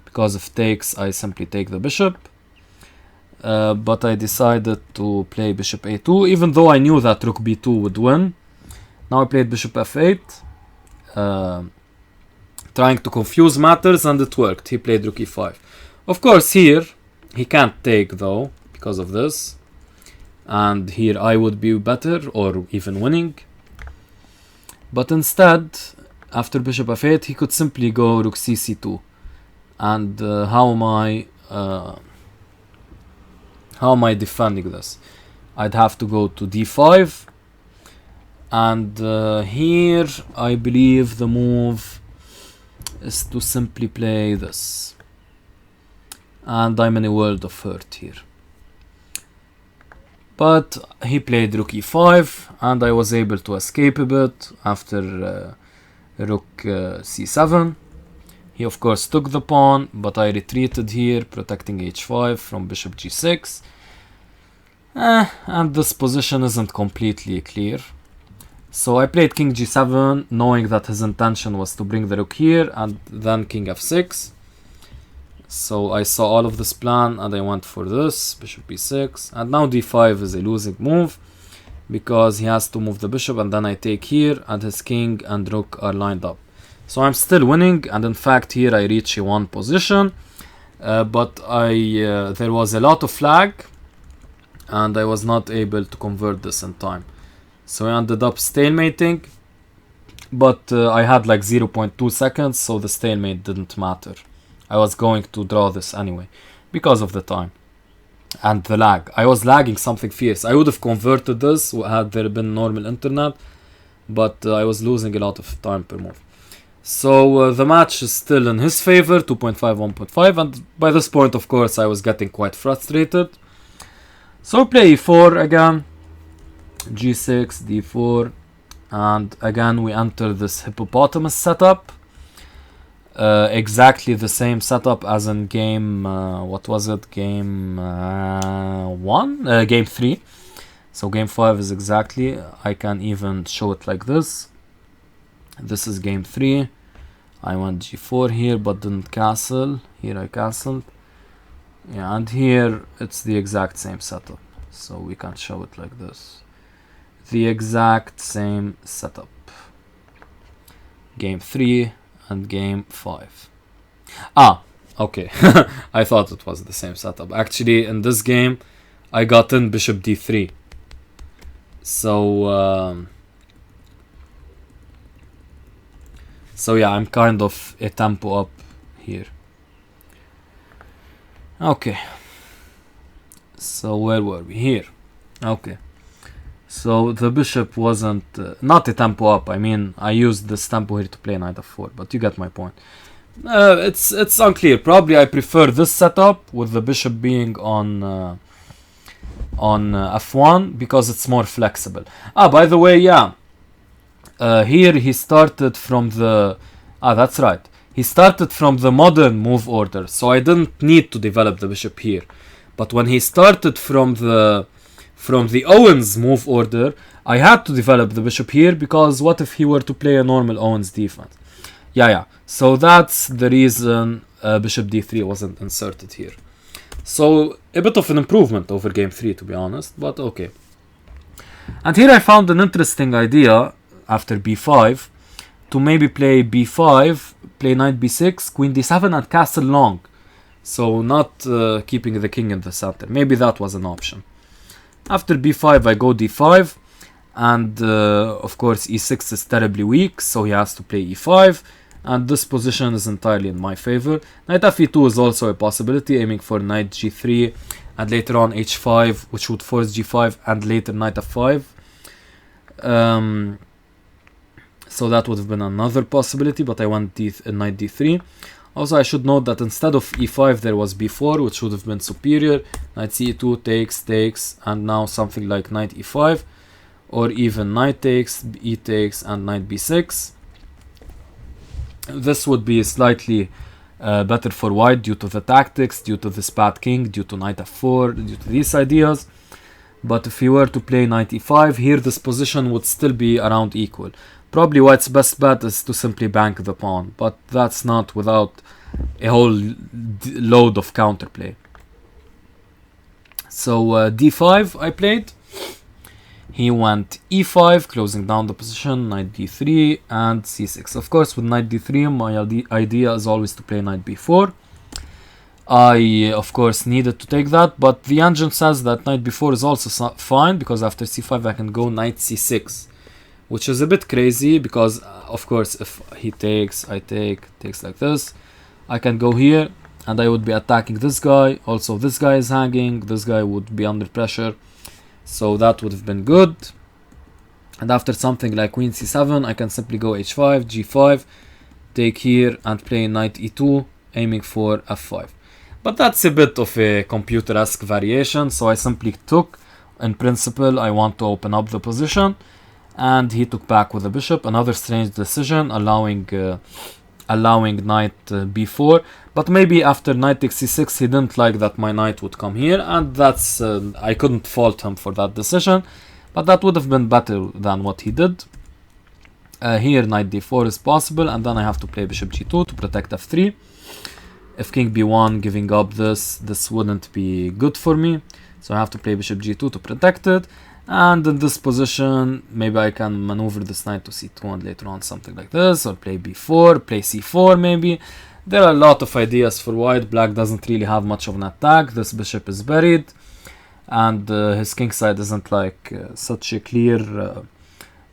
because if takes, I simply take the bishop. But I decided to play bishop a2, even though I knew that rook b2 would win. Now I played bishop f8, trying to confuse matters, and it worked. He played rook e5. Of course here, he can't take though, because of this. And here I would be better, or even winning. But instead, after bishop f8, he could simply go rook c2. And how am I defending this? I'd have to go to d5. And here, I believe the move is to simply play this. And I'm in a world of hurt here. But he played rook e5, and I was able to escape a bit after rook c7. He of course took the pawn, but I retreated here, protecting h5 from bishop g6. And this position isn't completely clear. So I played king g7, knowing that his intention was to bring the rook here, and then king f6. So I saw all of this plan, and I went for this, bishop b6, and now d5 is a losing move. because he has to move the bishop, and then I take here, and his king and rook are lined up. So I'm still winning, and in fact here I reach a1 position, but there was a lot of lag, and I was not able to convert this in time. So I ended up stalemating, but I had like 0.2 seconds, so the stalemate didn't matter. I was going to draw this anyway, because of the time and the lag. I was lagging something fierce. I would have converted this had there been normal internet, but I was losing a lot of time per move. So the match is still in his favor, 2.5, 1.5, and by this point, of course, I was getting quite frustrated. So play e4 again, g6, d4, and again we enter this hippopotamus setup. Exactly the same setup as in game, what was it, game 1? Game 3. So game 5 is exactly, I can even show it like this. This is game 3. I went g4 here but didn't castle. Here I castled. Yeah, and here it's the exact same setup. So we can show it like this. The exact same setup. Game 3 and game 5. Ah, okay. I thought it was the same setup. Actually, in this game, I got in bishop d3. So yeah, I'm kind of a tempo up here. Okay. So where were we? Here. Okay. So the bishop wasn't not a tempo up. I mean, I used this tempo here to play knight f4, but you get my point. It's unclear. Probably I prefer this setup with the bishop being on f1 because it's more flexible. Ah, by the way, yeah. Here he started from the... Ah, that's right. He started from the modern move order, so I didn't need to develop the bishop here. But when he started from the Owens move order, I had to develop the bishop here because what if he were to play a normal Owens defense? Yeah. So that's the reason bishop d3 wasn't inserted here. So a bit of an improvement over game 3, to be honest, but okay. And here I found an interesting idea after b5 to maybe play b5, play knight b6, queen d7 and castle long. So not keeping the king in the center. Maybe that was an option. After b5 I go d5, and of course e6 is terribly weak, so he has to play e5, and this position is entirely in my favor. Knight fe2 is also a possibility, aiming for knight g3 and later on h5, which would force g5 and later knight f5. So that would have been another possibility, but I went knight d3. Also, I should note that instead of e5 there was b4, which would have been superior. Knight c2 takes, and now something like knight e5, or even knight takes, e takes, and knight b6. This would be slightly better for white due to the tactics, due to this bad king, due to knight f4, due to these ideas. But if you were to play knight e5, here this position would still be around equal. Probably white's best bet is to simply bank the pawn, but that's not without a whole load of counterplay. So d5 I played. He went e5, closing down the position, knight d3 and c6. Of course, with knight d3, my idea is always to play knight b4. I, of course, needed to take that, but the engine says that knight b4 is also fine, because after c5 I can go knight c6. Which is a bit crazy, because, of course, if he takes, I takes like this. I can go here, and I would be attacking this guy. Also, this guy is hanging, this guy would be under pressure. So that would have been good. And after something like queen c7, I can simply go h5, g5, take here, and play knight e2, aiming for f5. But that's a bit of a computer-esque variation, so I simply took. In principle, I want to open up the position. And he took back with the bishop. Another strange decision, allowing knight b4. But maybe after knight takes c6, he didn't like that my knight would come here, and that's I couldn't fault him for that decision. But that would have been better than what he did. Here knight d4 is possible, and then I have to play bishop g2 to protect f3. If king b1 giving up this wouldn't be good for me. So I have to play bishop g2 to protect it. And in this position, maybe I can maneuver this knight to c2 and later on something like this, or play b4, play c4 maybe. There are a lot of ideas for white. Black doesn't really have much of an attack. This bishop is buried, and his kingside isn't like such a clear...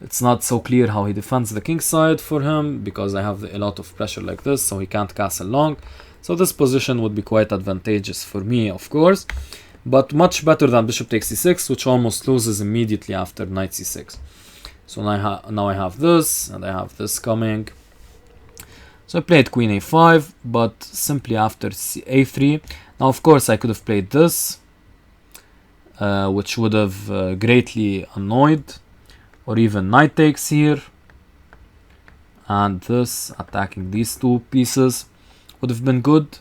it's not so clear how he defends the kingside for him, because I have a lot of pressure like this, so he can't castle long. So this position would be quite advantageous for me, of course, but much better than bishop takes c6, which almost loses immediately after knight c6. So now I have this, and I have this coming. So I played queen a5, but simply after a3. Now, of course, I could have played this, which would have greatly annoyed, or even knight takes here, and this, attacking these two pieces, would have been good.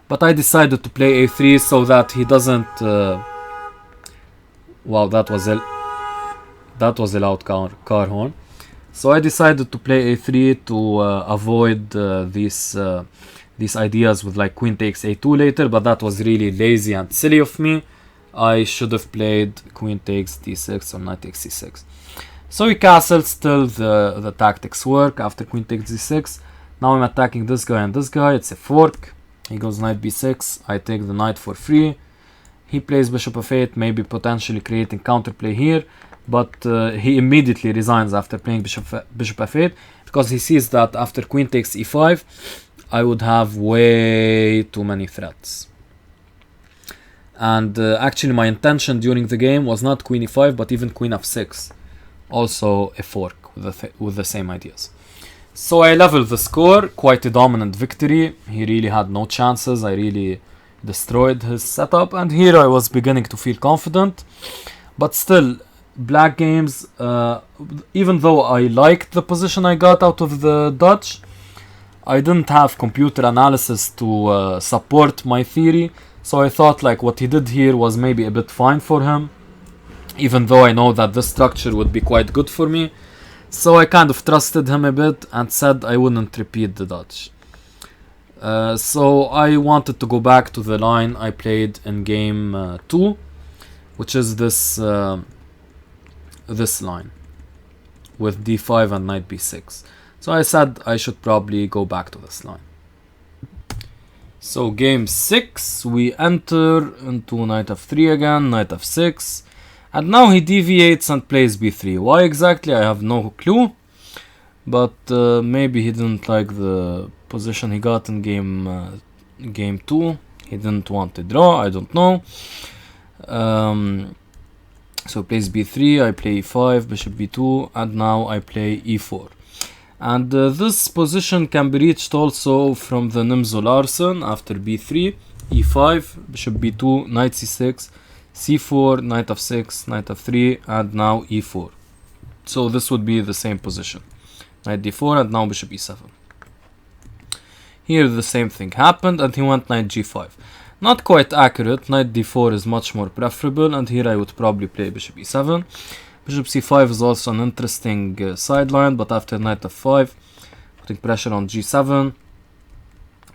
But I decided to play a3 so that he doesn't... wow, that was a loud car horn. So I decided to play a3 to avoid these ideas with like queen takes a2 later, but that was really lazy and silly of me. I should have played queen takes d6 or knight takes c6. So he castles, still the tactics work after queen takes d6. Now I'm attacking this guy and this guy, it's a fork. He goes knight b6, I take the knight for free. He plays bishop f8, maybe potentially creating counterplay here, but he immediately resigns after playing bishop f8, because he sees that after queen takes e5, I would have way too many threats. And actually my intention during the game was not queen e5, but even queen f6, also a fork with the same ideas. So I leveled the score, quite a dominant victory. He really had no chances. I really destroyed his setup, and here I was beginning to feel confident. But still, black games, even though I liked the position I got out of the Dutch, I didn't have computer analysis to support my theory. So I thought like what he did here was maybe a bit fine for him, even though I know that this structure would be quite good for me. So I kind of trusted him a bit and said I wouldn't repeat the Dutch. So I wanted to go back to the line I played in game 2, which is this this line with d5 and knight b6. So I said I should probably go back to this line. So game 6, we enter into knight f3 again, knight f6. And now he deviates and plays b3. Why exactly? I have no clue. But maybe he didn't like the position he got in game 2. He didn't want to draw, I don't know. So plays b3, I play e5, bishop b2, and now I play e4. And this position can be reached also from the Nimzo Larsen after b3, e5, bishop b2, knight c6, c4, knight f6, knight f3, and now e4. So this would be the same position. Knight d4 and now bishop e7. Here the same thing happened and he went knight g5. Not quite accurate, knight d4 is much more preferable, and here I would probably play bishop e7. Bishop c5 is also an interesting sideline, but after knight f5, putting pressure on g7,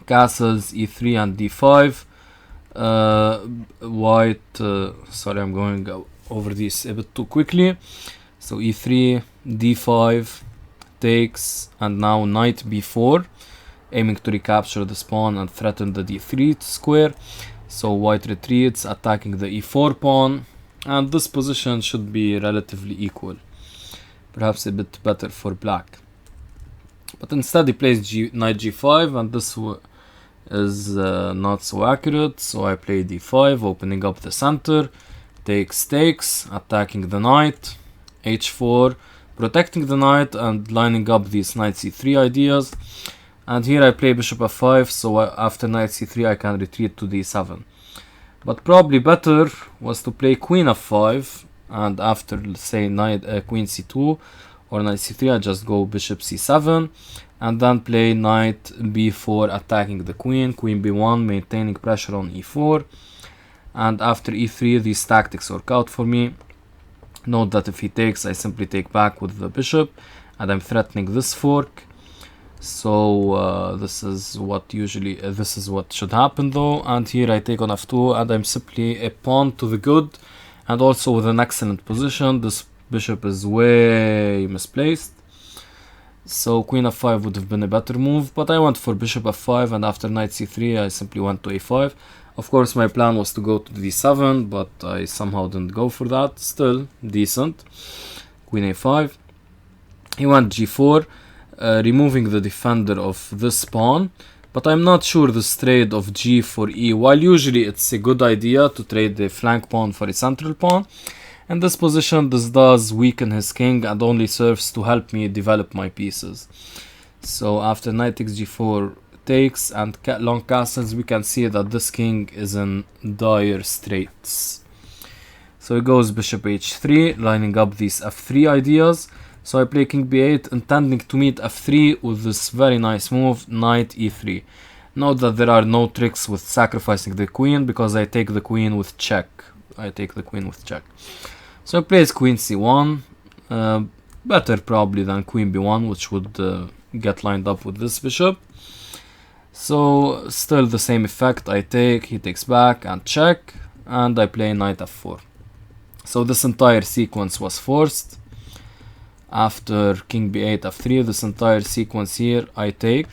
castles e3 and d5. White, sorry, I'm going over this a bit too quickly. So e3, d5, takes, and now knight b4, aiming to recapture the pawn and threaten the d3 square. So white retreats, attacking the e4 pawn, and this position should be relatively equal, perhaps a bit better for black. But instead he plays knight g5, and this is not so accurate, so I play d5, opening up the center, takes, attacking the knight, h4, protecting the knight and lining up these knight c3 ideas. And here I play bishop f5, so after knight c3 I can retreat to d7. But probably better was to play queen f5, and after, let's say, queen c2 or knight c3, I just go bishop c7, and then play knight b4, attacking the queen, queen b1, maintaining pressure on e4. And after e3, these tactics work out for me. Note that if he takes, I simply take back with the bishop, and I'm threatening this fork. So this is what should happen though. And here I take on f2, and I'm simply a pawn to the good, and also with an excellent position. This bishop is way misplaced, so queen f5 would have been a better move, but I went for bishop f5, and after knight c3 I simply went to a5. Of course my plan was to go to d7, but I somehow didn't go for that. Still decent. Queen a5. He went g4, removing the defender of this pawn, but I'm not sure this trade of g for e, while usually it's a good idea to trade the flank pawn for a central pawn. In this position, this does weaken his king and only serves to help me develop my pieces. So after knight takes g4 takes and long castles, we can see that this king is in dire straits. So he goes bishop h3, lining up these f3 ideas. So I play king b8, intending to meet f3 with this very nice move, knight e3. Note that there are no tricks with sacrificing the queen, because I take the queen with check. So I plays queen c1, better probably than queen b1, which would get lined up with this bishop. So still the same effect, I take, he takes back and check, and I play knight f4. So this entire sequence was forced. After king b8 f3, this entire sequence here I take.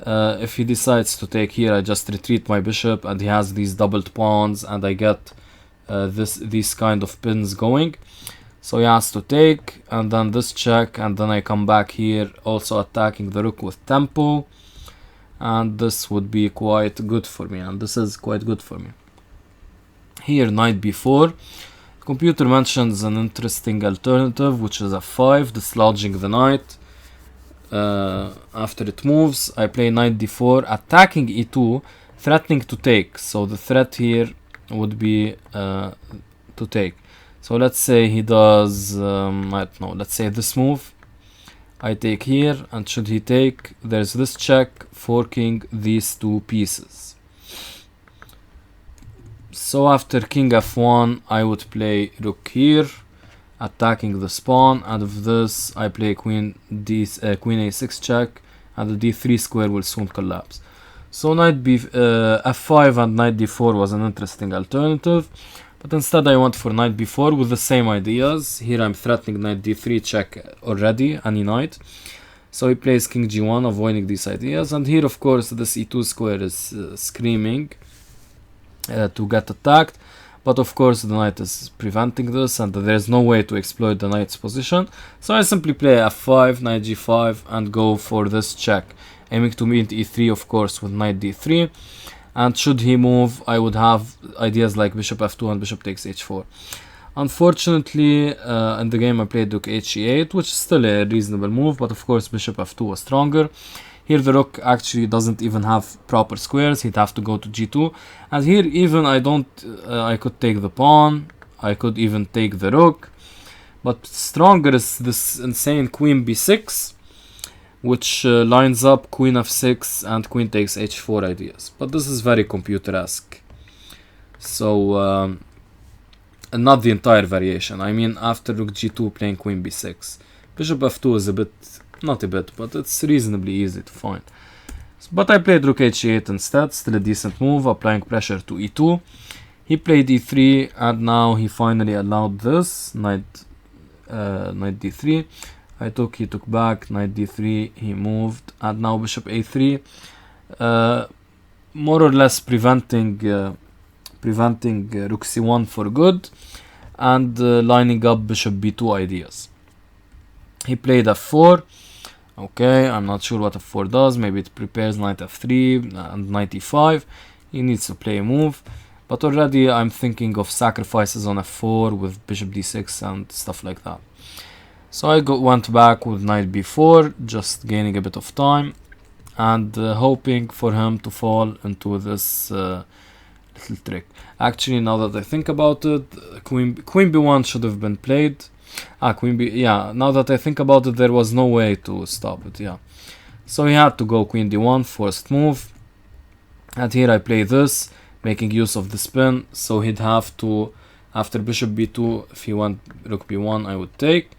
If he decides to take here, I just retreat my bishop, and he has these doubled pawns, and I get these kind of pins going. So he has to take, and then this check, and then I come back here, also attacking the rook with tempo, and this would be quite good for me, and this is quite good for me. Here knight b4. Computer mentions an interesting alternative, which is f5, dislodging the knight. After it moves, I play knight d4, attacking e2, threatening to take. So the threat here would be to take. So let's say he does, I don't know, let's say this move. I take here, and should he take, there's this check, forking these two pieces. So after king f1, I would play rook here, attacking the pawn, and with this I play queen a6 check, and the d3 square will soon collapse. So knight f5 and knight d4 was an interesting alternative, but instead I went for knight b4 with the same ideas. Here I'm threatening knight d3 check already, any knight. So he plays king g1, avoiding these ideas, and here of course this e2 square is screaming to get attacked, but of course the knight is preventing this, and there is no way to exploit the knight's position. So I simply play f5, knight g5, and go for this check, aiming to meet e3 of course with knight d3, and should he move I would have ideas like bishop f2 and bishop takes h4. Unfortunately in the game I played rook he8, which is still a reasonable move, but of course bishop f2 was stronger. Here the rook actually doesn't even have proper squares, he'd have to go to g2, and here even I could take the pawn, I could even take the rook, but stronger is this insane queen b6, which lines up queen f6 and queen takes h4 ideas, but this is very computer-esque. So not the entire variation, I mean after rook g2 playing queen b6, bishop f2 is a bit, not a bit, but it's reasonably easy to find. But I played rook h8 instead, still a decent move, applying pressure to e2. He played e3, and now he finally allowed this, knight d3. I took, he took back, knight d3, he moved, and now bishop a3, more or less preventing rook c1 for good, and lining up bishop b2 ideas. He played f4. Okay, I'm not sure what f4 does. Maybe it prepares knight f3 and knight e5. He needs to play a move, but already I'm thinking of sacrifices on f4 with bishop d6 and stuff like that. So I went back with knight b4, just gaining a bit of time, and hoping for him to fall into this little trick. Actually, now that I think about it, queen b1 should have been played. Queen b, yeah, now that I think about it, there was no way to stop it, yeah. So he had to go queen d1, first move, and here I play this, making use of the spin, so he'd have to, after bishop b2, if he went rook b1, I would take.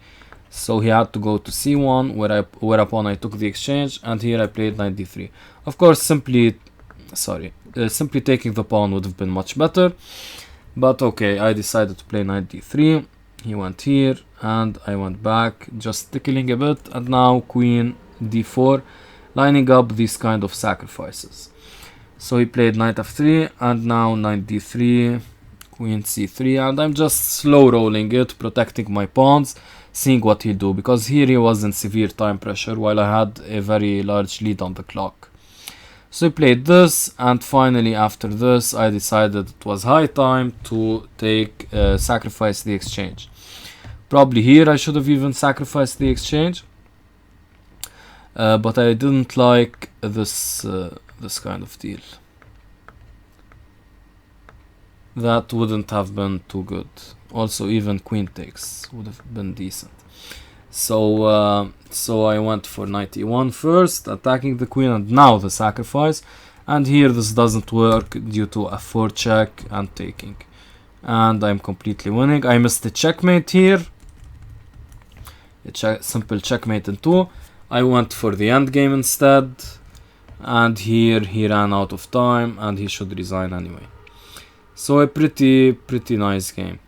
So he had to go to c1, whereupon I took the exchange, and here I played knight d3. Of course, simply taking the pawn would have been much better. But okay, I decided to play knight d3. He went here, and I went back, just tickling a bit, and now queen d4, lining up these kind of sacrifices. So he played knight f3, and now knight d3, queen c3, and I'm just slow rolling it, protecting my pawns, seeing what he'll do, because here he was in severe time pressure, while I had a very large lead on the clock. So he played this, and finally after this I decided it was high time to sacrifice the exchange. Probably here I should have even sacrificed the exchange, but I didn't like this kind of deal. That wouldn't have been too good. Also, even queen takes would have been decent. So I went for knight e1 first, attacking the queen, and now the sacrifice. And here this doesn't work due to f4 check and taking. And I'm completely winning. I missed a checkmate here. A simple checkmate in 2. I went for the endgame instead. And here he ran out of time, and he should resign anyway. So a pretty nice game.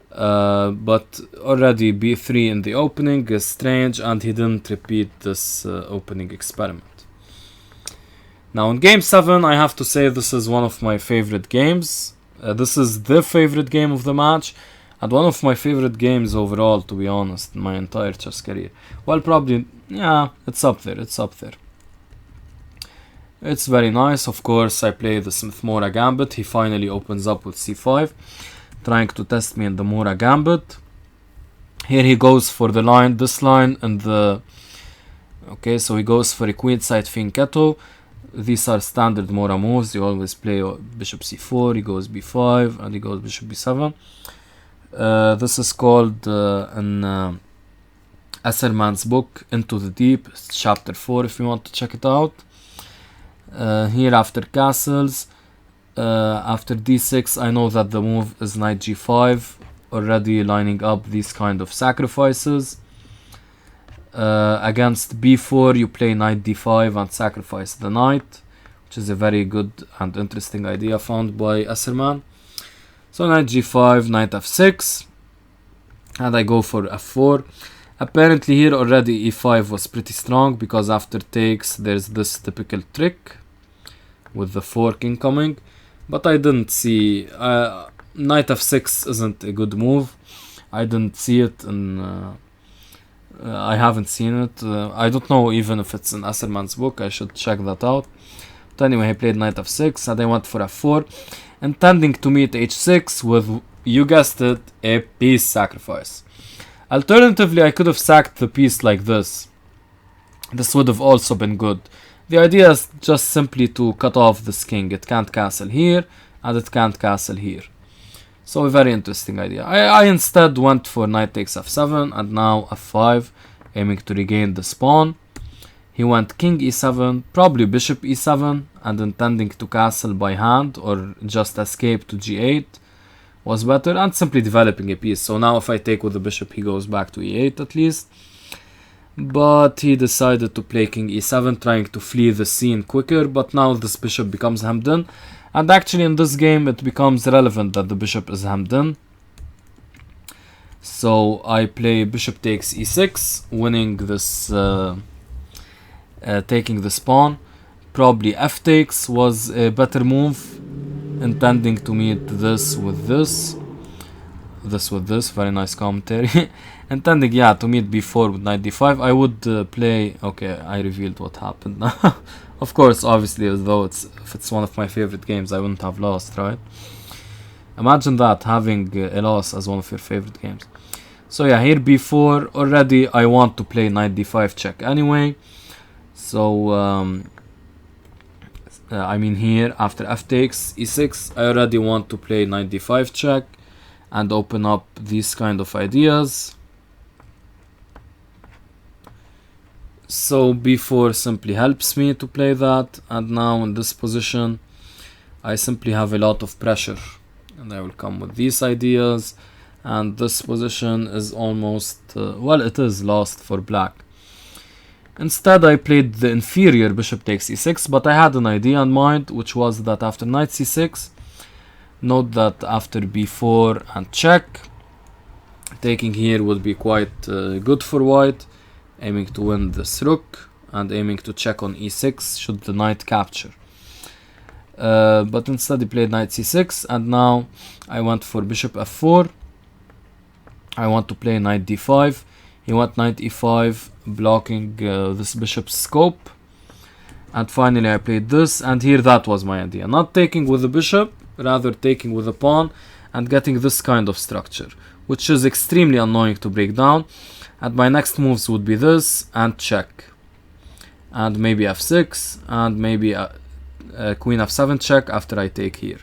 But already b3 in the opening is strange, and he didn't repeat this opening experiment. Now in game 7, I have to say this is one of my favorite games. This is the favorite game of the match, and one of my favorite games overall, to be honest, in my entire chess career. Well, probably, yeah, it's up there. It's very nice. Of course, I play the Smith-Morra Gambit. He finally opens up with c5, trying to test me in the Morra Gambit. Here he goes for the line, this line, and the... Okay, so he goes for a queenside fianchetto. These are standard Morra moves. You always play bishop c4, he goes b5, and he goes bishop b7. This is called in Esserman's book, Into the Deep. It's chapter 4 if you want to check it out. Here after castles, after d6, I know that the move is knight g5, already lining up these kind of sacrifices. Against b4, you play knight d5 and sacrifice the knight, which is a very good and interesting idea found by Esserman. So knight g5, knight f6, and I go for f4. Apparently here already e5 was pretty strong, because after takes there's this typical trick with the fork incoming, but I didn't see... knight f6 isn't a good move. I didn't see it in... I haven't seen it. I don't know even if it's in Esserman's book. I should check that out. But anyway, he played knight f6, and I went for f4, intending to meet h6 with, you guessed it, a piece sacrifice. Alternatively, I could have sacked the piece like this. This would have also been good. The idea is just simply to cut off this king. It can't castle here, and it can't castle here. So a very interesting idea. I instead went for knight takes f7, and now f5, aiming to regain this pawn. He went king e7, probably bishop e7, and intending to castle by hand, or just escape to g8 was better, and simply developing a piece. So now if I take with the bishop, he goes back to e8 at least. But he decided to play king e7, trying to flee the scene quicker, but now this bishop becomes hemmed in. And actually in this game it becomes relevant that the bishop is hemmed in. So I play bishop takes e6, winning this, taking this pawn. Probably f takes was a better move, intending to meet this with this. This with this, very nice commentary. Intending, yeah, to meet b4 with knight d5. I would play... Okay, I revealed what happened now. Of course, obviously, as though if it's one of my favorite games, I wouldn't have lost, right? Imagine that, having a loss as one of your favorite games. So yeah, here b4, already I want to play knight d5 check anyway. So, I mean here, after f takes e6, I already want to play knight d5 check and open up these kind of ideas. So b4 simply helps me to play that, and now in this position I simply have a lot of pressure, and I will come with these ideas, and this position is almost, well, it is lost for black. Instead I played the inferior bishop takes e6, but I had an idea in mind, which was that after knight c6, Note that after b4 and check, taking here would be quite good for white, aiming to win this rook and aiming to check on e6 should the knight capture. But instead he played knight c6, and now I went for bishop f4. I want to play knight d5. He went knight e5, blocking this bishop's scope. And finally I played this, and here that was my idea. Not taking with the bishop, rather taking with the pawn and getting this kind of structure, which is extremely annoying to break down. And my next moves would be this and check. And maybe f6 and maybe queen f7 check after I take here.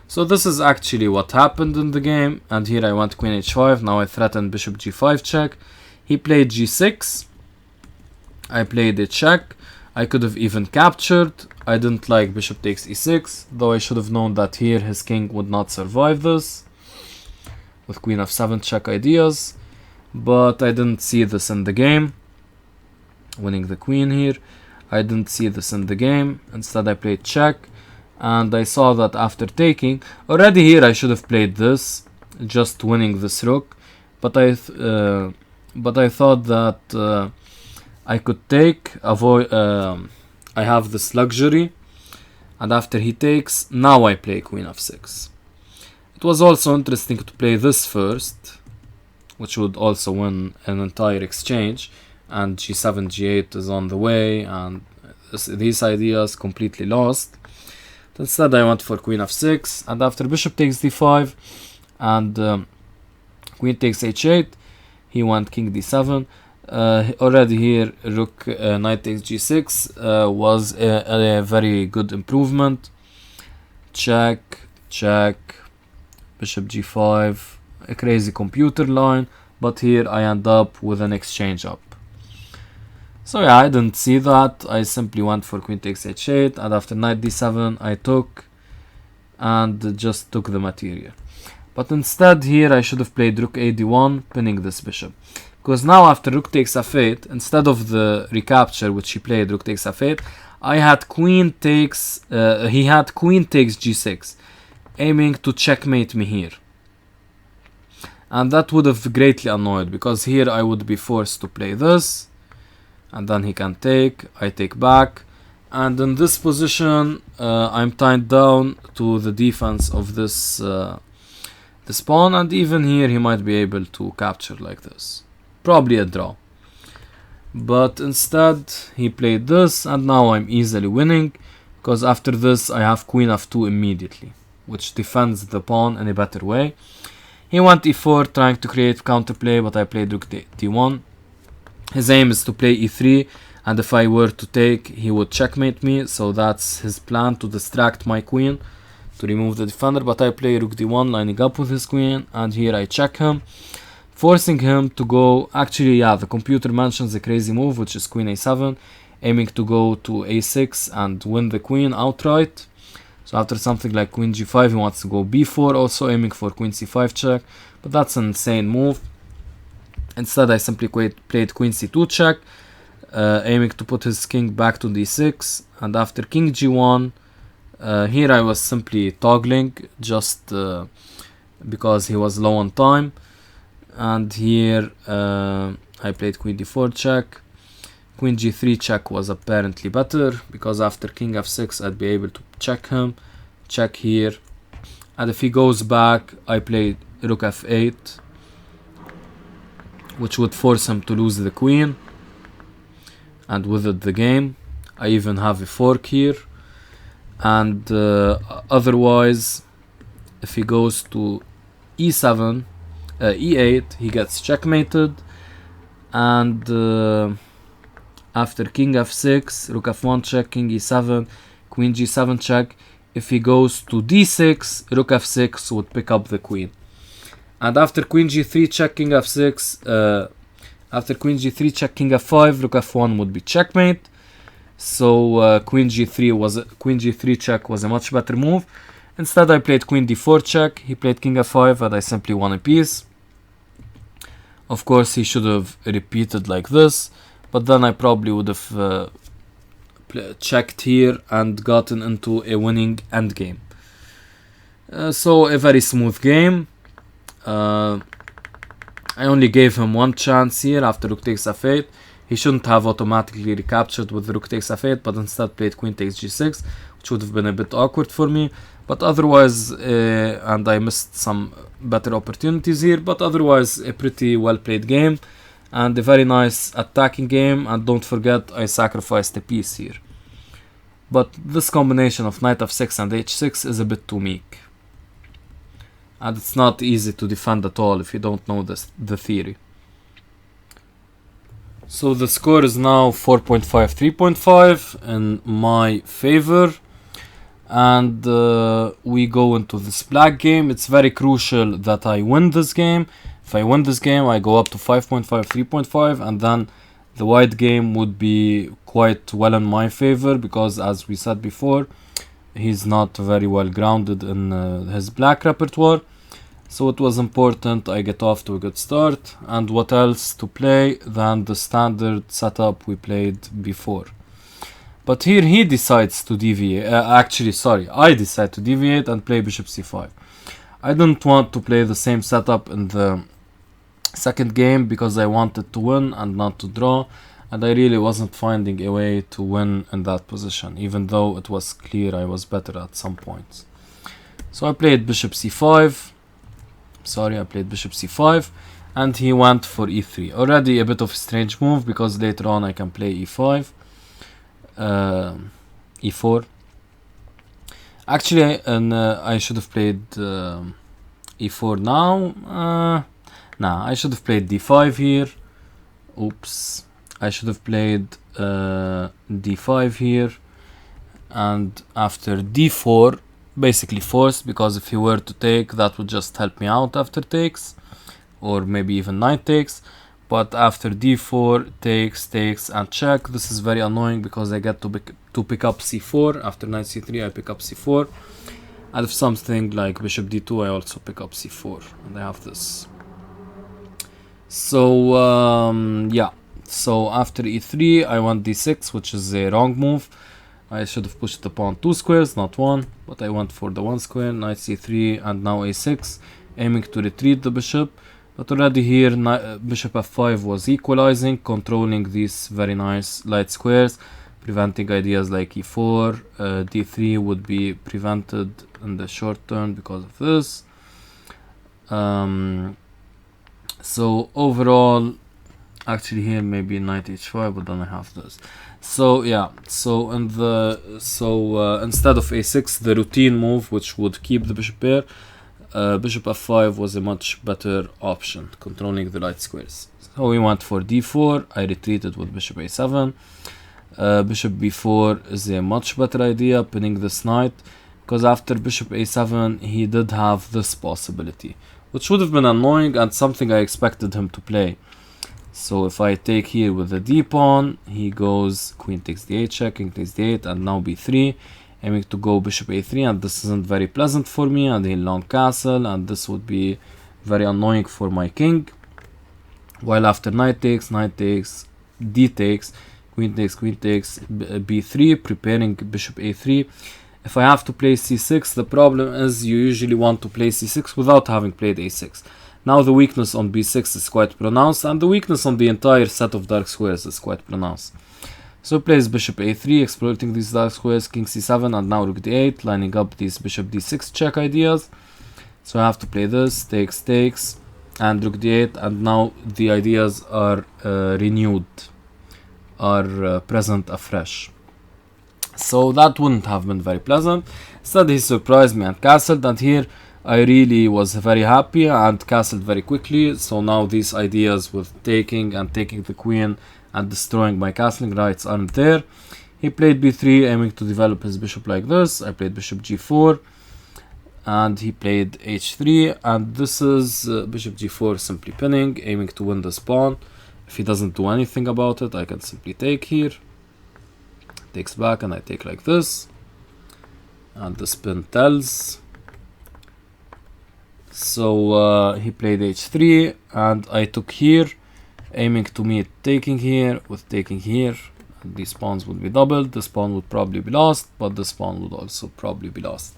So this is actually what happened in the game, and here I went queen h5. Now I threatened bishop g5 check. He played g6. I played a check. I could have even captured. I didn't like bishop takes e6, though I should have known that here his king would not survive this with queen f7 check ideas, but I didn't see this in the game, winning the queen here. I didn't see this in the game. Instead I played check, and I saw that after taking, already here I should have played this, just winning this rook, but I thought that I could take, avoid, I have this luxury, and after he takes, now I play queen f6. It was also interesting to play this first, which would also win an entire exchange, and g7, g8 is on the way, and these ideas completely lost. Instead I went for queen f6, and after bishop takes d5 and queen takes h8, he went king d7. Already here rook knight takes g6 was a very good improvement. Check, check, bishop g5, a crazy computer line, but here I end up with an exchange up. So yeah, I didn't see that. I simply went for queen takes h8, and after knight d7 I took and just took the material. But instead here I should have played rook a d1, pinning this bishop. Because now after rook takes f8, instead of the recapture which he played rook takes f8, I had queen takes, he had queen takes g6, aiming to checkmate me here. And that would have greatly annoyed, because here I would be forced to play this, and then he can take, I take back, and in this position I'm tied down to the defense of this pawn, and even here he might be able to capture like this. Probably a draw. But instead he played this, and now I'm easily winning, because after this I have queen f2 immediately, which defends the pawn in a better way. He went e4 trying to create counterplay, but I played rook d1. His aim is to play e3, and if I were to take, he would checkmate me, so that's his plan, to distract my queen, to remove the defender. But I play rook d1 lining up with his queen, and here I check him, forcing him to go. Actually, yeah, the computer mentions a crazy move, which is queen a7, aiming to go to a6 and win the queen outright. So after something like queen g5, he wants to go b4, also aiming for queen c5 check, but that's an insane move. Instead I simply played queen c2 check, aiming to put his king back to d6, and after king g1, here I was simply toggling, just because he was low on time. And here I played queen d4 check. Queen g3 check was apparently better, because after king f6 I'd be able to check him. Check here, and if he goes back I played rook f8, which would force him to lose the queen, and with it the game. I even have a fork here, and otherwise if he goes to e7, e8, he gets checkmated, and after king f6, rook f1 check, king e7, queen g7 check. If he goes to d6, rook f6 would pick up the queen. And after queen g3 check, king f6, after queen g3 check, king f5, rook f1 would be checkmate. So queen g3 check was a much better move. Instead I played queen d4 check, he played king f5, and I simply won a piece. Of course he should have repeated like this, but then I probably would have checked here and gotten into a winning endgame. So a very smooth game. I only gave him one chance here after rook takes f8. He shouldn't have automatically recaptured with rook takes f8, but instead played queen takes g6, which would have been a bit awkward for me. But otherwise, and I missed some better opportunities here, but otherwise a pretty well played game and a very nice attacking game. And don't forget, I sacrificed a piece here. But this combination of knight f6 and h6 is a bit too meek. And it's not easy to defend at all if you don't know the theory. So the score is now 4.5, 3.5 in my favor. And we go into this black game. It's very crucial that I win this game. If I win this game, I go up to 5.5, 3.5, and then the white game would be quite well in my favor, because as we said before, he's not very well grounded in his black repertoire. So it was important I get off to a good start. And what else to play than the standard setup we played before. But here he decides to deviate. I decide to deviate and play bishop c5. I didn't want to play the same setup in the second game because I wanted to win and not to draw. And I really wasn't finding a way to win in that position, even though it was clear I was better at some points. So I played bishop c5. I played bishop c5. And he went for e3. Already a bit of a strange move, because later on I can play e5. e4. Actually, I should have played e4 now. Nah, I should have played d5 here. Oops. I should have played d5 here. And after d4, basically forced, because if he were to take, that would just help me out after takes. Or maybe even knight takes. But after d4, takes, and check. This is very annoying because I get to pick up c4. After knight c3, I pick up c4. And if something like bishop d2, I also pick up c4. And I have this. So, yeah. So after e3, I went d6, which is a wrong move. I should have pushed the pawn 2 squares, not 1. But I went for the 1 square, knight c3, and now a6, aiming to retreat the bishop. But already here, bishop f5 was equalizing, controlling these very nice light squares, preventing ideas like e4. d3 would be prevented in the short term because of this. So overall, actually here maybe knight h5, but then I have this. So yeah, so instead of a6, the routine move, which would keep the bishop pair, bishop f5 was a much better option, controlling the light squares. So we went for d4. I retreated with bishop a7. Bishop b4 is a much better idea, pinning this knight, because after bishop a7 he did have this possibility, which would have been annoying and something I expected him to play. So if I take here with the d pawn, he goes queen takes d8 check, king takes d8, and now b3, aiming to go bishop a3, and this isn't very pleasant for me, and he long castle, and this would be very annoying for my king. While after knight takes, d takes, queen takes, b3, preparing bishop a3. If I have to play c6, the problem is you usually want to play c6 without having played a6. Now the weakness on b6 is quite pronounced, and the weakness on the entire set of dark squares is quite pronounced. So plays bishop a3, exploiting these dark squares, king c7, and now rook d8, lining up these bishop d6 check ideas. So I have to play this, takes, and rook d8, and now the ideas are renewed, are present afresh. So that wouldn't have been very pleasant. Instead he surprised me and castled, and here I really was very happy and castled very quickly. So now these ideas with taking and taking the queen and destroying my castling rights aren't there. He played b3, aiming to develop his bishop like this. I played bishop g4, and he played h3, and this is bishop g4 simply pinning, aiming to win this pawn. If he doesn't do anything about it, I can simply take here. Takes back, and I take like this, and the spin tells. So he played h3, and I took here, aiming to meet taking here with taking here. And these pawns would be doubled. This pawn would probably be lost, but this pawn would also probably be lost.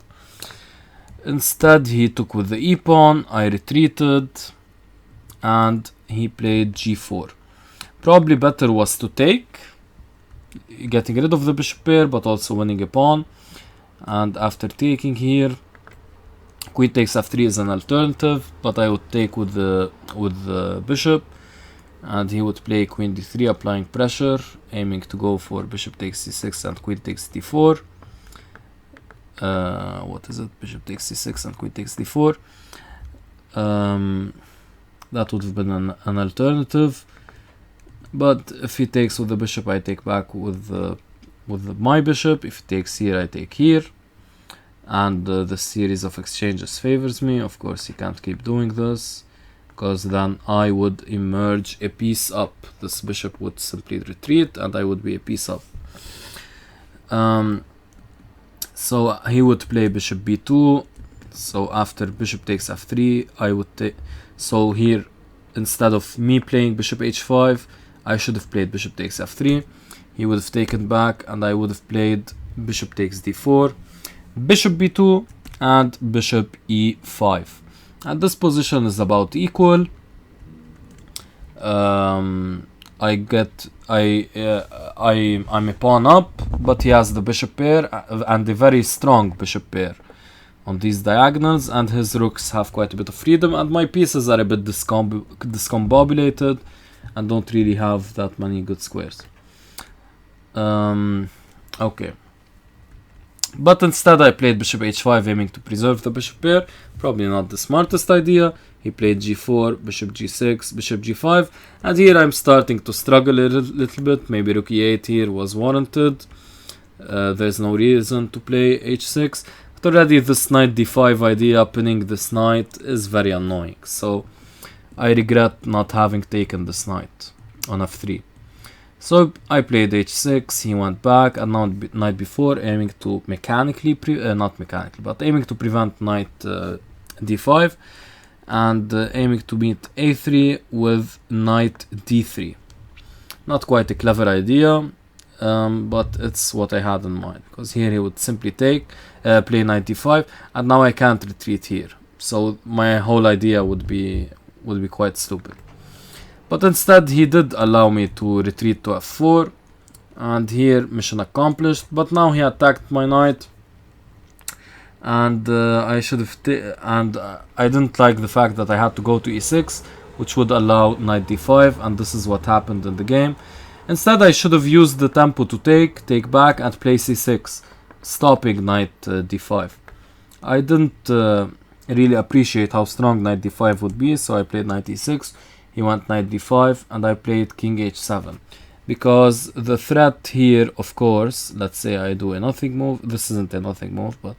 Instead he took with the e-pawn, I retreated, and he played g4. Probably better was to take, getting rid of the bishop pair, but also winning a pawn. And after taking here, queen takes f3 is an alternative, but I would take with the bishop, and he would play queen d3, applying pressure, aiming to go for bishop takes c6 and queen takes d4. What is it? Bishop takes c6 and queen takes d4. That would have been an alternative, but if he takes with the bishop, I take back with my bishop. If he takes here, I take here, and the series of exchanges favors me. Of course, he can't keep doing this, because then I would emerge a piece up. This bishop would simply retreat, and I would be a piece up. So he would play bishop b2. So after bishop takes f3, I would take. So here, instead of me playing bishop h5, I should have played bishop takes f3. He would have taken back, and I would have played bishop takes d4, bishop b2, and bishop e5. And this position is about equal. I'm a pawn up, but he has the bishop pair and a very strong bishop pair on these diagonals, and his rooks have quite a bit of freedom, and my pieces are a bit discombobulated and don't really have that many good squares. Okay. But instead I played bishop h5, aiming to preserve the bishop pair. Probably not the smartest idea. He played g4, bishop g6, bishop g5, and here I'm starting to struggle a little bit. Maybe rook e8 here was warranted. There's no reason to play h6. But already this knight d5 idea, pinning this knight, is very annoying. So I regret not having taken this knight on f3. So I played h6, he went back, and now knight b4, aiming to aiming to prevent knight d5, and aiming to meet a3 with knight d3. Not quite a clever idea, but it's what I had in mind, because here he would simply play knight d5, and now I can't retreat here. So my whole idea would be quite stupid. But instead he did allow me to retreat to f4, and here mission accomplished. But now he attacked my knight, and I should have I didn't like the fact that I had to go to e6, which would allow knight d5, and this is what happened in the game. Instead I should have used the tempo to take back and play c6, stopping knight d5. I didn't really appreciate how strong knight d5 would be, so I played knight e6. He went knight d5, and I played king h7, because the threat here, of course, let's say I do a nothing move. This isn't a nothing move, but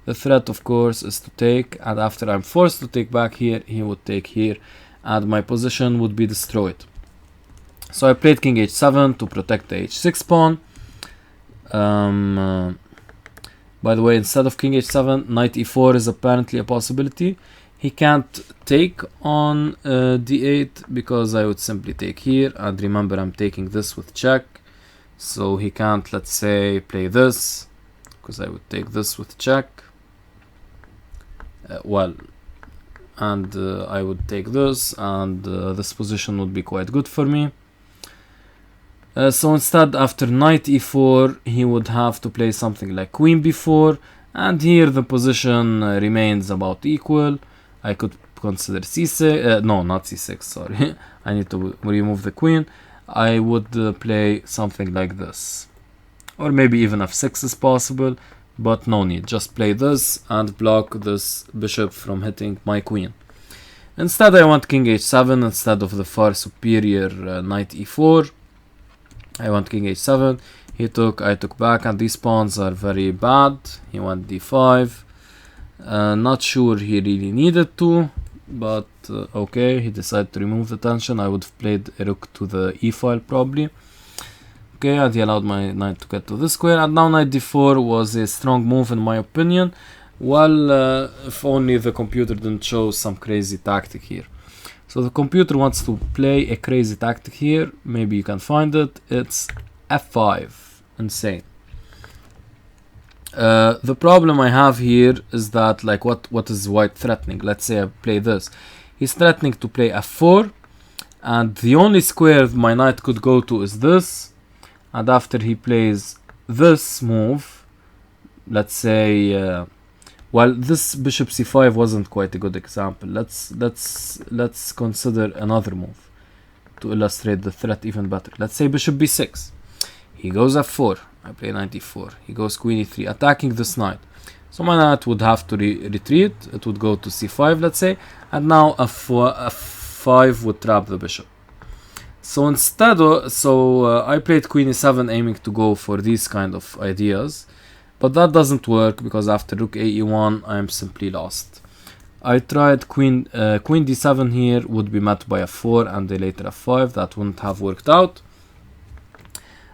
the threat, of course, is to take, and after I'm forced to take back here, he would take here, and my position would be destroyed. So I played king h7 to protect the h6 pawn. By the way, instead of king h7, knight e4 is apparently a possibility. He can't take on d8, because I would simply take here, and remember I'm taking this with check, so he can't, let's say, play this, because I would take this with check. And I would take this, and this position would be quite good for me. So instead, after knight e4, he would have to play something like queen b4, and here the position remains about equal. I could consider c6, no, not c6, sorry. I need to remove the queen. I would play something like this, or maybe even f6 is possible, but no need. Just play this and block this bishop from hitting my queen. Instead, I want king h7 instead of the far superior knight e4. I want king h7. He took, I took back, and these pawns are very bad. He went d5. Not sure he really needed to, but okay, he decided to remove the tension. I would have played a rook to the e file probably. Okay, and he allowed my knight to get to this square, and now knight d4 was a strong move in my opinion. Well, if only the computer didn't show some crazy tactic here. So the computer wants to play a crazy tactic here. Maybe you can find it. It's f5. Insane. The problem I have here is that, like, what is white threatening? Let's say I play this. He's threatening to play f4, and the only square my knight could go to is this. And after he plays this move, let's say, well, this bishop c5 wasn't quite a good example. Let's consider another move to illustrate the threat even better. Let's say bishop b6. He goes f4. I play knight e4. He goes queen e3, attacking this knight. So my knight would have to retreat. It would go to c5, let's say, and now f5 would trap the bishop. So instead, I played queen e7, aiming to go for these kind of ideas, but that doesn't work because after rook a e1, I am simply lost. I tried queen d7 here, would be met by f4 and then later f5. That wouldn't have worked out.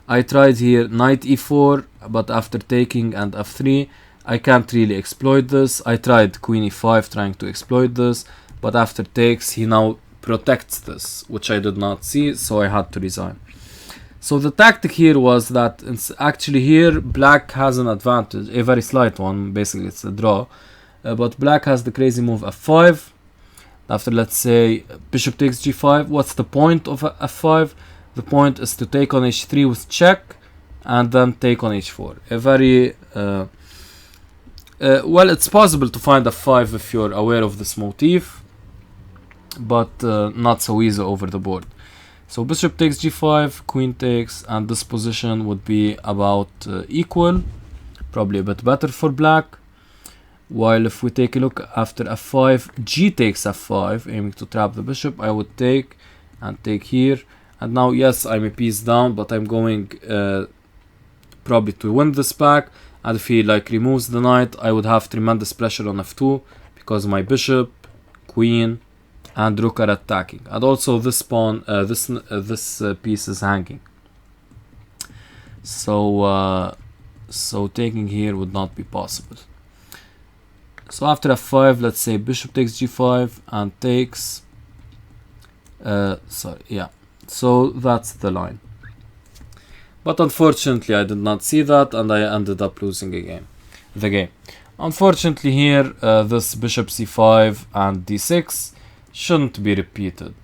I tried here knight e4, but after taking and f3, I can't really exploit this. I tried queen e5 trying to exploit this, but after takes, he now protects this, which I did not see, so I had to resign. So the tactic here was that actually here black has an advantage, a very slight one, basically it's a draw, but black has the crazy move f5. After, let's say, bishop takes g5, what's the point of f5? The point is to take on h3 with check and then take on h4. A very well, it's possible to find f5 if you're aware of this motif, but not so easy over the board. So bishop takes g5, queen takes, and this position would be about equal, probably a bit better for black. While if we take a look after f5, g takes f5, aiming to trap the bishop, I would take and take here. And now, yes, I'm a piece down, but I'm going probably to win this pack. And if he like removes the knight, I would have tremendous pressure on f2 because my bishop, queen, and rook are attacking. And also this pawn, this piece is hanging. So taking here would not be possible. So after f5, let's say bishop takes g5 and takes. So that's the line. But unfortunately, I did not see that, and I ended up losing the game. Unfortunately here, this bishop c5 and d6 shouldn't be repeated.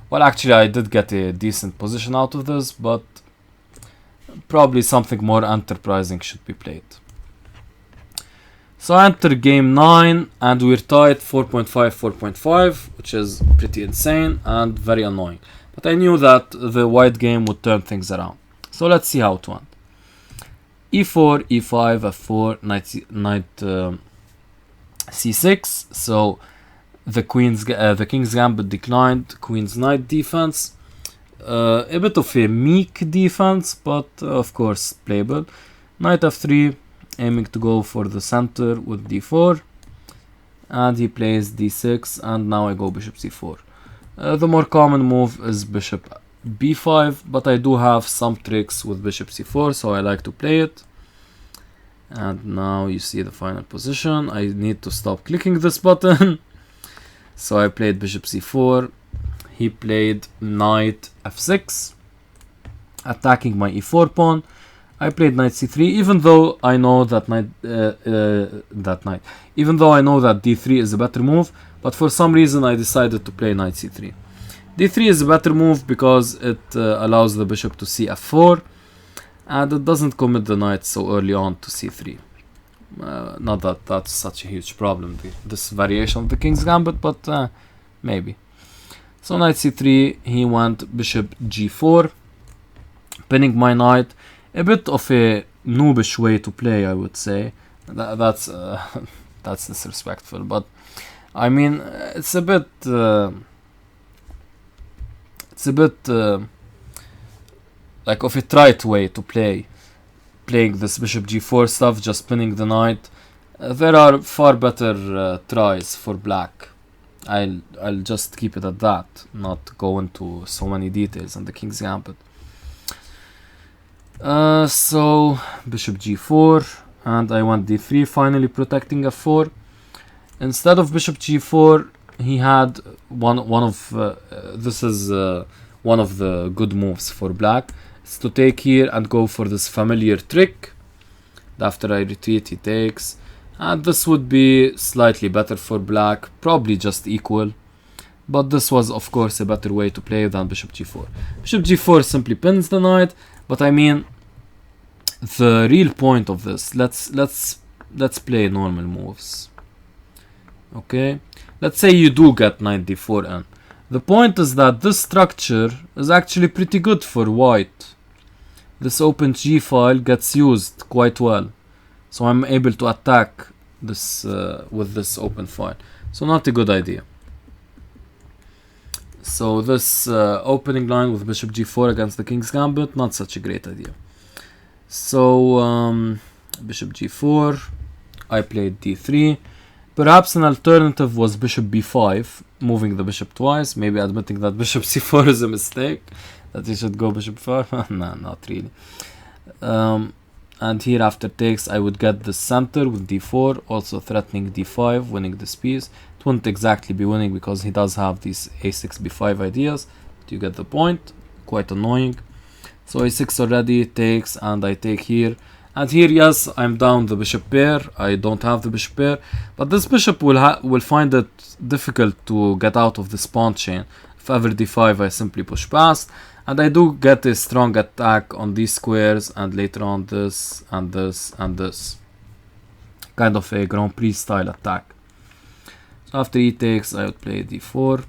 Well, actually, I did get a decent position out of this, but probably something more enterprising should be played. So I enter game 9, and we're tied 4.5, 4.5, which is pretty insane and very annoying. But I knew that the white game would turn things around. So let's see how it went. e4, e5, f4, knight c6. So the king's gambit declined. Queen's knight defense. A bit of a meek defense, but of course playable. Knight f3, aiming to go for the center with d4. And he plays d6, and now I go bishop c4. The more common move is bishop b5, but I do have some tricks with bishop c4, so I like to play it. And now you see the final position. I need to stop clicking this button. So I played bishop c4. He played knight f6, attacking my e4 pawn. I played knight c3, even though I know that even though I know that d3 is a better move, but for some reason I decided to play knight c3. d3 is a better move because it allows the bishop to c4, and it doesn't commit the knight so early on to c3. Not that that's such a huge problem, this variation of the king's gambit, but maybe. So knight c3, he went bishop g4, pinning my knight. A bit of a noobish way to play, I would say. That's disrespectful, but I mean it's a bit like of a trite way to playing this bishop g4 stuff, just pinning the knight. There are far better tries for black. I'll just keep it at that, not go into so many details on the king's gambit. So bishop g4, and I went d3, finally protecting f4. Instead of bishop g4, he had one of the good moves for black. It's to take here and go for this familiar trick, After I retreat, he takes. And this would be slightly better for black, probably just equal. But this was, of course, a better way to play than bishop g4. Bishop g4 simply pins the knight, but I mean, the real point of this, let's play normal moves. Okay, let's say you do get knight d4 in. The point is that this structure is actually pretty good for white. This open g file gets used quite well, so I'm able to attack this with this open file. So not a good idea. So this opening line with bishop g4 against the king's gambit, not such a great idea. So bishop g4, I played d3. Perhaps an alternative was bishop b5, moving the bishop twice, maybe admitting that bishop c4 is a mistake, that he should go bishop 5. No, not really. And here after takes, I would get the center with d4, also threatening d5, winning this piece. It wouldn't exactly be winning because he does have these a6, b5 ideas, but you get the point. Quite annoying. So a6 already takes, and I take here. And here, yes, I'm down the bishop pair. I don't have the bishop pair, but this bishop will find it difficult to get out of this pawn chain. If ever d5, I simply push past, and I do get a strong attack on these squares, and later on this and this and this. Kind of a Grand Prix style attack. So after e takes, I would play d4.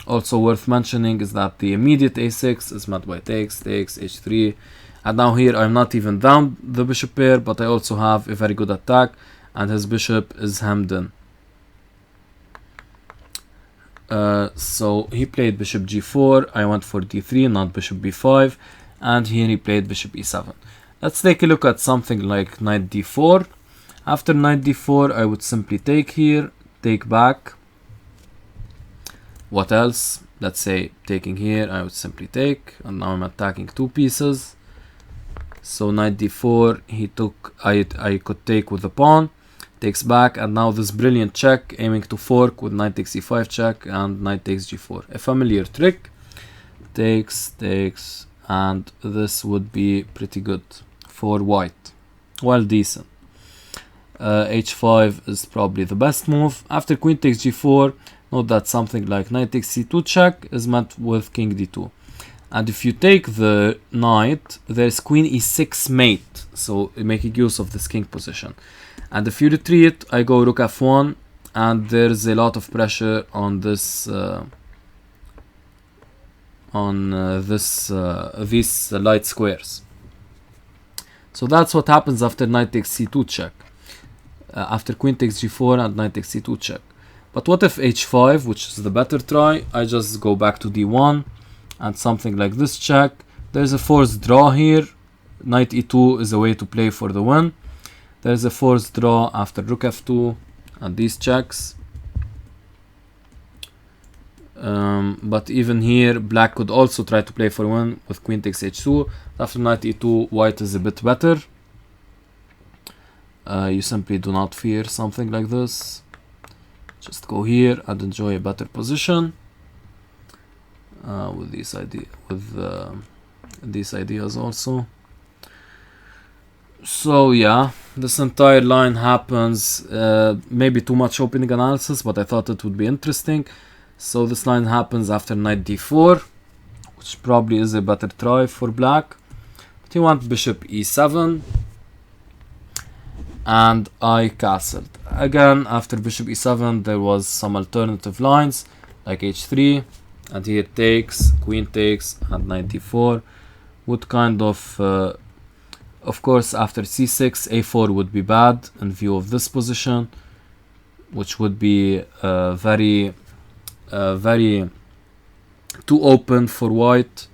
Also worth mentioning is that the immediate a6 is met by takes, h3. And now here I'm not even down the bishop pair, but I also have a very good attack, and his bishop is hemmed in. So he played bishop g4, I went for d3, not bishop b5, and here he played bishop e7. Let's take a look at something like knight d4. After knight d4, I would simply take here, take back. What else? Let's say taking here, I would simply take, and now I'm attacking two pieces. So knight d4, he took, I could take with the pawn, takes back, and now this brilliant check, aiming to fork with knight takes e5 check, and knight takes g4. A familiar trick. Takes, takes, and this would be pretty good for white. Well, decent. h5 is probably the best move. After queen takes g4, note that something like knight takes c2 check is met with king d2. And if you take the knight, there's queen e6 mate, so making use of this king position. And if you retreat, I go rook f1, and there's a lot of pressure on this, these light squares. So that's what happens after knight takes c2 check. After queen takes g4 and knight takes c2 check. But what if h5, which is the better try? I just go back to d1. And something like this check. There's a forced draw here. Knight e2 is a way to play for the win. There's a forced draw after rook f2 and these checks. But even here, black could also try to play for win with queen takes h2. After knight e2, white is a bit better. You simply do not fear something like this. Just go here and enjoy a better position. With these ideas also. So yeah, this entire line happens. Maybe too much opening analysis, but I thought it would be interesting. So this line happens after knight d4, which probably is a better try for black. But you want bishop e7, and I castled. Again, after bishop e7, there was some alternative lines like h3. And here takes, queen takes, and knight d4 would kind of course, after c6, a4 would be bad in view of this position, which would be very too open for white.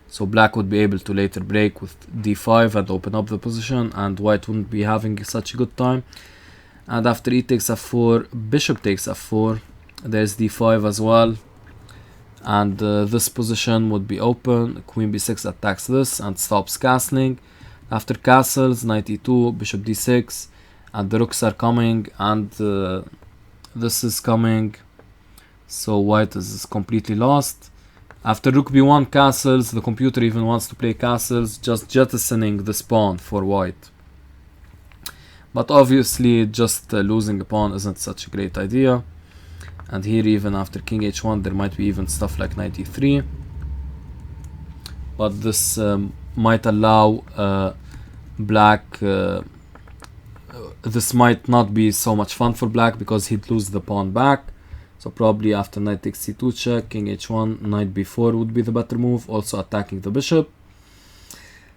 So black would be able to later break with d5 and open up the position, and white wouldn't be having such a good time. And after e takes f4, bishop takes f4, there's d5 as well. And this position would be open. Queen b6 attacks this and stops castling. After castles, knight e2, bishop d6, and the rooks are coming, and this is coming. So white is completely lost. After rook b1 castles, the computer even wants to play castles, just jettisoning this pawn for white. But obviously just losing a pawn isn't such a great idea. And here even after king h1 there might be even stuff like knight e3. But this might allow black, this might not be so much fun for black because he'd lose the pawn back. So probably after knight takes c2 check, king h1, knight b4 would be the better move, also attacking the bishop.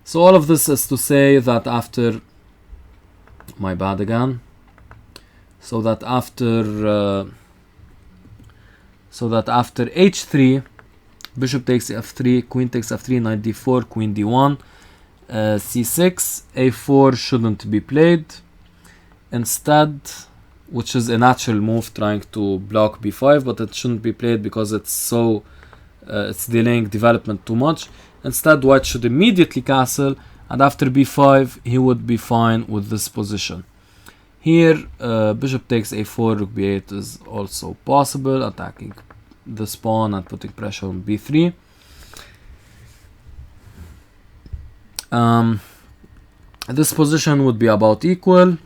So all of this is to say that after, my bad again, so that after h3, bishop takes f3, queen takes f3, knight d4, queen d1, c6, a4 shouldn't be played. Instead, which is a natural move trying to block b5, but it shouldn't be played because it's so it's delaying development too much. Instead, white should immediately castle, and after b5 he would be fine with this position. Here bishop takes a4, rook b8 is also possible, attacking this pawn and putting pressure on b3. This position would be about equal.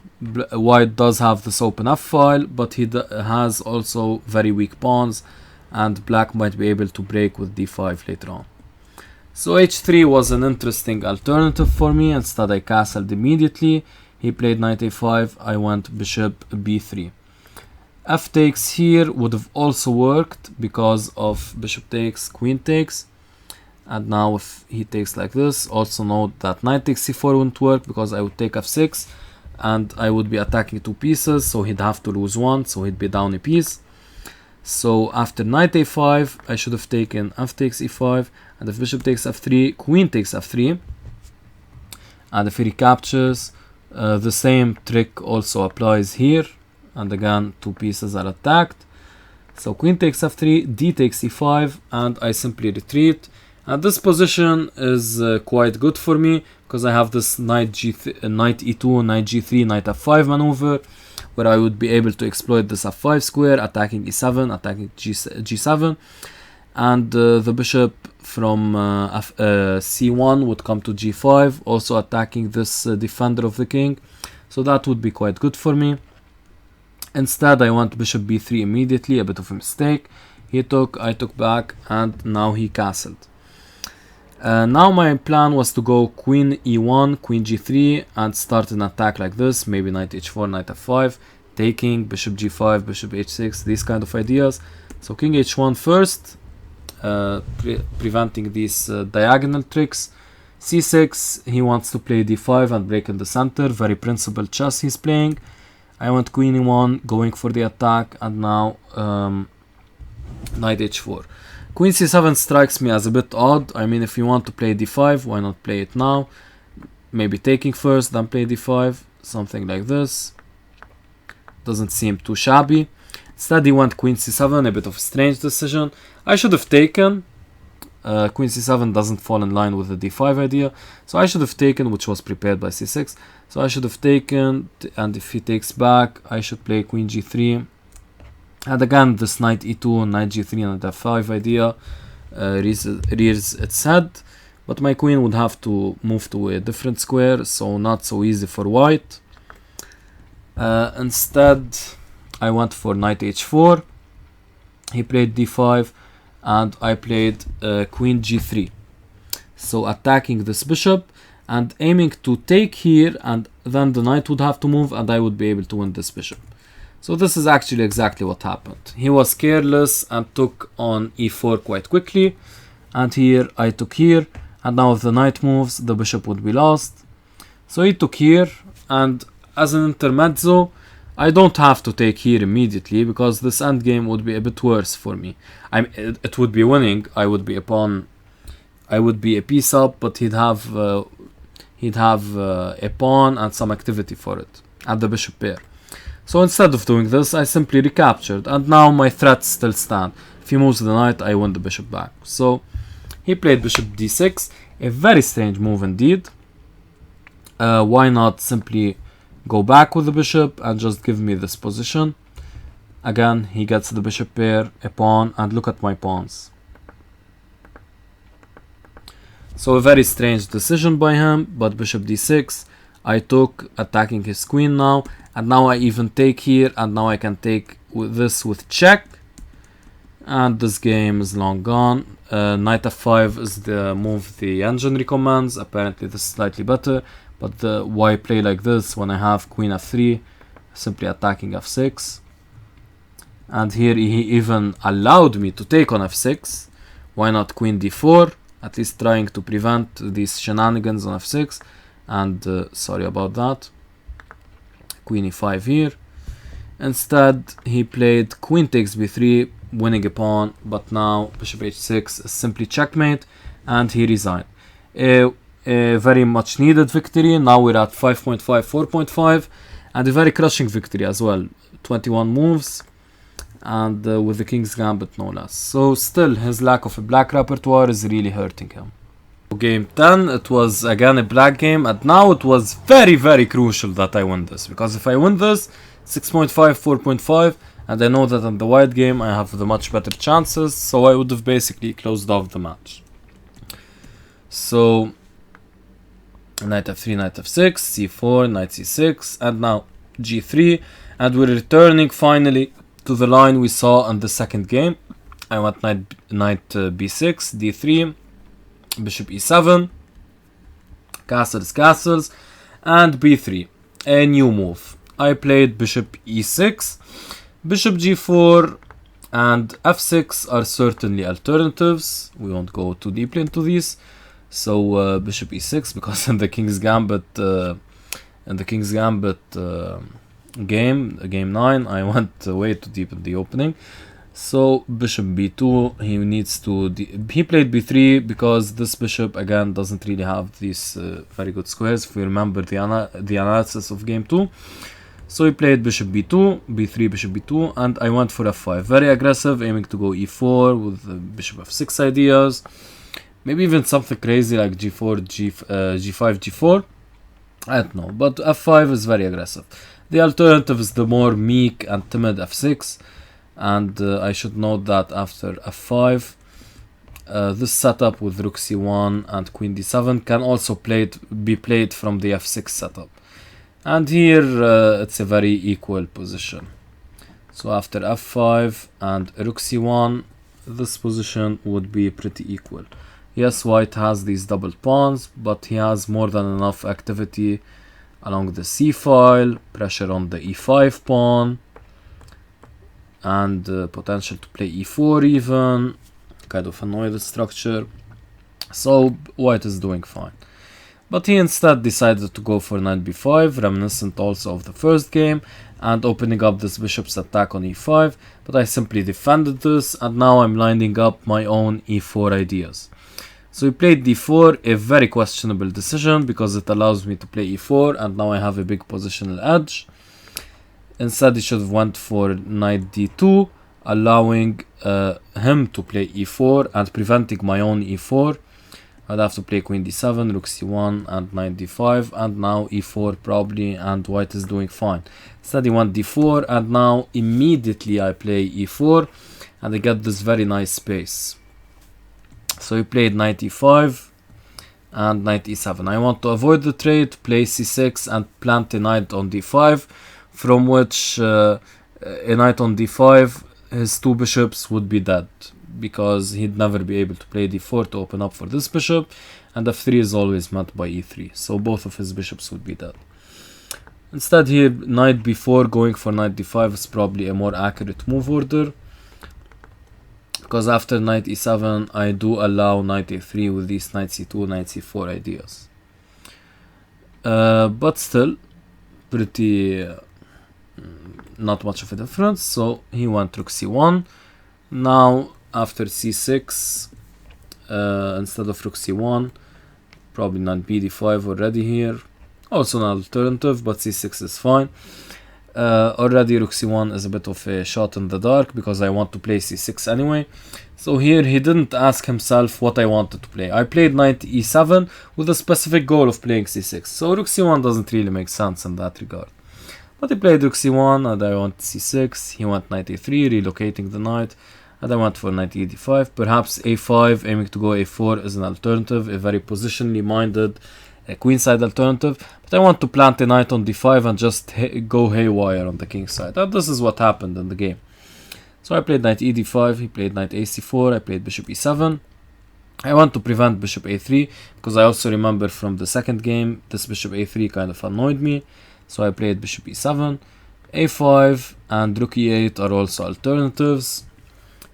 White does have this open f file, but he has also very weak pawns, and black might be able to break with d5 later on. So h3 was an interesting alternative for me. Instead I castled immediately. He played knight a5, I went bishop b3. F takes here would have also worked because of bishop takes, queen takes. And now if he takes like this, also note that knight takes c4 wouldn't work because I would take f6 and I would be attacking two pieces, so he'd have to lose one, so he'd be down a piece. So after knight a5, I should have taken f takes e5, and if bishop takes f3, queen takes f3. And if he recaptures, the same trick also applies here, and again two pieces are attacked. So queen takes f3, d takes e5, and I simply retreat. And this position is quite good for me because I have this knight e2, knight g3, knight f5 maneuver, where I would be able to exploit this f5 square, attacking e7, attacking g7, and the bishop from c1 would come to g5, also attacking this defender of the king. So that would be quite good for me. Instead I went bishop b3 immediately, a bit of a mistake. He took, I took back, and now he castled. Now my plan was to go queen e1, queen g3, and start an attack like this, maybe knight h4, knight f5, taking, bishop g5, bishop h6, these kind of ideas. So king h1 first, preventing these diagonal tricks. c6, he wants to play d5 and break in the center, very principled chess he's playing. I went queen e1, going for the attack, and now knight h4. Queen c7 strikes me as a bit odd. I mean, if you want to play d5, why not play it now? Maybe taking first, then play d5, something like this. Doesn't seem too shabby. Instead he went queen c7, a bit of a strange decision. I should have taken. Queen c7 doesn't fall in line with the d5 idea, so I should have taken, which was prepared by c6. So I should have taken, and if he takes back, I should play queen g3. And again, this knight e2, knight g3, and f5 idea rears its head. But my queen would have to move to a different square, so not so easy for white. Instead, I went for knight h4. He played d5, and I played queen g3. So attacking this bishop and aiming to take here, and then the knight would have to move, and I would be able to win this bishop. So this is actually exactly what happened. He was careless and took on e4 quite quickly, and here I took here, and now if the knight moves, the bishop would be lost. So he took here, and as an intermezzo, I don't have to take here immediately because this endgame would be a bit worse for me. It would be winning. I would be a pawn. I would be a piece up, but he'd have a pawn and some activity for it, and the bishop pair. So instead of doing this, I simply recaptured, and now my threats still stand. If he moves the knight, I win the bishop back. So he played bishop d6, a very strange move indeed. Why not simply go back with the bishop and just give me this position? Again, he gets the bishop pair, a pawn, and look at my pawns. So a very strange decision by him, but bishop d6, I took, attacking his queen now, and now I even take here, and now I can take with this with check, and this game is long gone. Knight f5 is the move the engine recommends. Apparently this is slightly better, but why play like this when I have queen f3, simply attacking f6. And here he even allowed me to take on f6. Why not queen d4, at least trying to prevent these shenanigans on f6. And sorry about that, queen e5 here. Instead he played queen takes b3, winning a pawn, but now bishop h6 is simply checkmate, and he resigned. A very much needed victory. Now we're at 5.5, 4.5, and a very crushing victory as well. 21 moves, and with the king's gambit no less. So still his lack of a black repertoire is really hurting him. Game 10, it was again a black game, and now it was very crucial that I win this, because if I win this 6.5, 4.5, and I know that in the white game I have the much better chances, so I would have basically closed off the match. So knight f3, knight f6, c4, knight c6, and now g3, and we're returning finally to the line we saw in the second game. I want knight b6, d3, bishop e7, castles, and b3, a new move. I played bishop e6, bishop g4, and f6 are certainly alternatives. We won't go too deeply into these. So bishop e6, because in the king's gambit, game 9, I went way too deep in the opening. So bishop b2, he needs to he played b3 because this bishop again doesn't really have these very good squares, if we remember the analysis of game 2. So he played bishop b2, b3, bishop b2, and I went for f5. Very aggressive, aiming to go e4 with bishop f6 ideas. Maybe even something crazy like g4, g5, g4. I don't know, but f5 is very aggressive. The alternative is the more meek and timid f6. And I should note that after f5, this setup with rook c1 and queen d7 can also be played from the f6 setup. And here it's a very equal position. So after f5 and rook c1, this position would be pretty equal. Yes, white has these double pawns, but he has more than enough activity along the c file, pressure on the e5 pawn, and potential to play e4 even, kind of annoy the structure. So white is doing fine. But he instead decided to go for knight b5, reminiscent also of the first game, and opening up this bishop's attack on e5. But I simply defended this, and now I'm lining up my own e4 ideas. So he played d4, a very questionable decision because it allows me to play e4, and now I have a big positional edge. Instead he should have went for knight d2, allowing him to play e4 and preventing my own e4. I'd have to play queen d7, rook c1, and knight d5, and now e4 probably, and white is doing fine. Instead he went d4, and now immediately I play e4, and I get this very nice space. So he played knight e5 and knight e7. I want to avoid the trade, play c6 and plant a knight on d5, from which a knight on d5, his two bishops would be dead, because he'd never be able to play d4 to open up for this bishop, and f3 is always met by e3, so both of his bishops would be dead. Instead here, knight b4 going for knight d5 is probably a more accurate move order, because after knight e7 I do allow knight a3 with these knight c2, knight c4 ideas. But still, pretty not much of a difference. So he went rook c1. Now after c6, instead of rook c1, probably knight b d5 already here. Also an alternative, but c6 is fine. Already rook c1 is a bit of a shot in the dark because I want to play c6 anyway. So here he didn't ask himself what I wanted to play. I played knight e7 with a specific goal of playing c6. So rook c1 doesn't really make sense in that regard. But he played rook c1 and I went c6. He went knight a3, relocating the knight. And I went for knight e d5. Perhaps a5, aiming to go a4 is an alternative. A very positionally minded a queenside alternative, but I want to plant a knight on d5 and just go haywire on the king side. And this is what happened in the game. So I played knight ed5, he played knight ac4, I played bishop e7. I want to prevent bishop a3 because I also remember from the second game this bishop a3 kind of annoyed me. So I played bishop e7, a5 and rook e8 are also alternatives.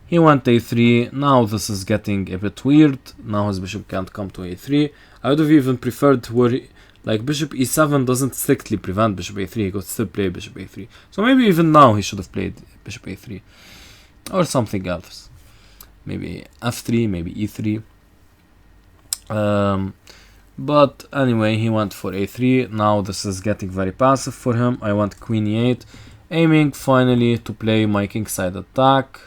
He went a3. Now this is getting a bit weird. Now his bishop can't come to a3. I would have even preferred where like bishop e7 doesn't strictly prevent bishop a3. He could still play bishop a3. So maybe even now he should have played bishop a3 or something else. Maybe f3, maybe e3. But anyway, he went for a3. Now this is getting very passive for him. I went queen e8, aiming finally to play my kingside attack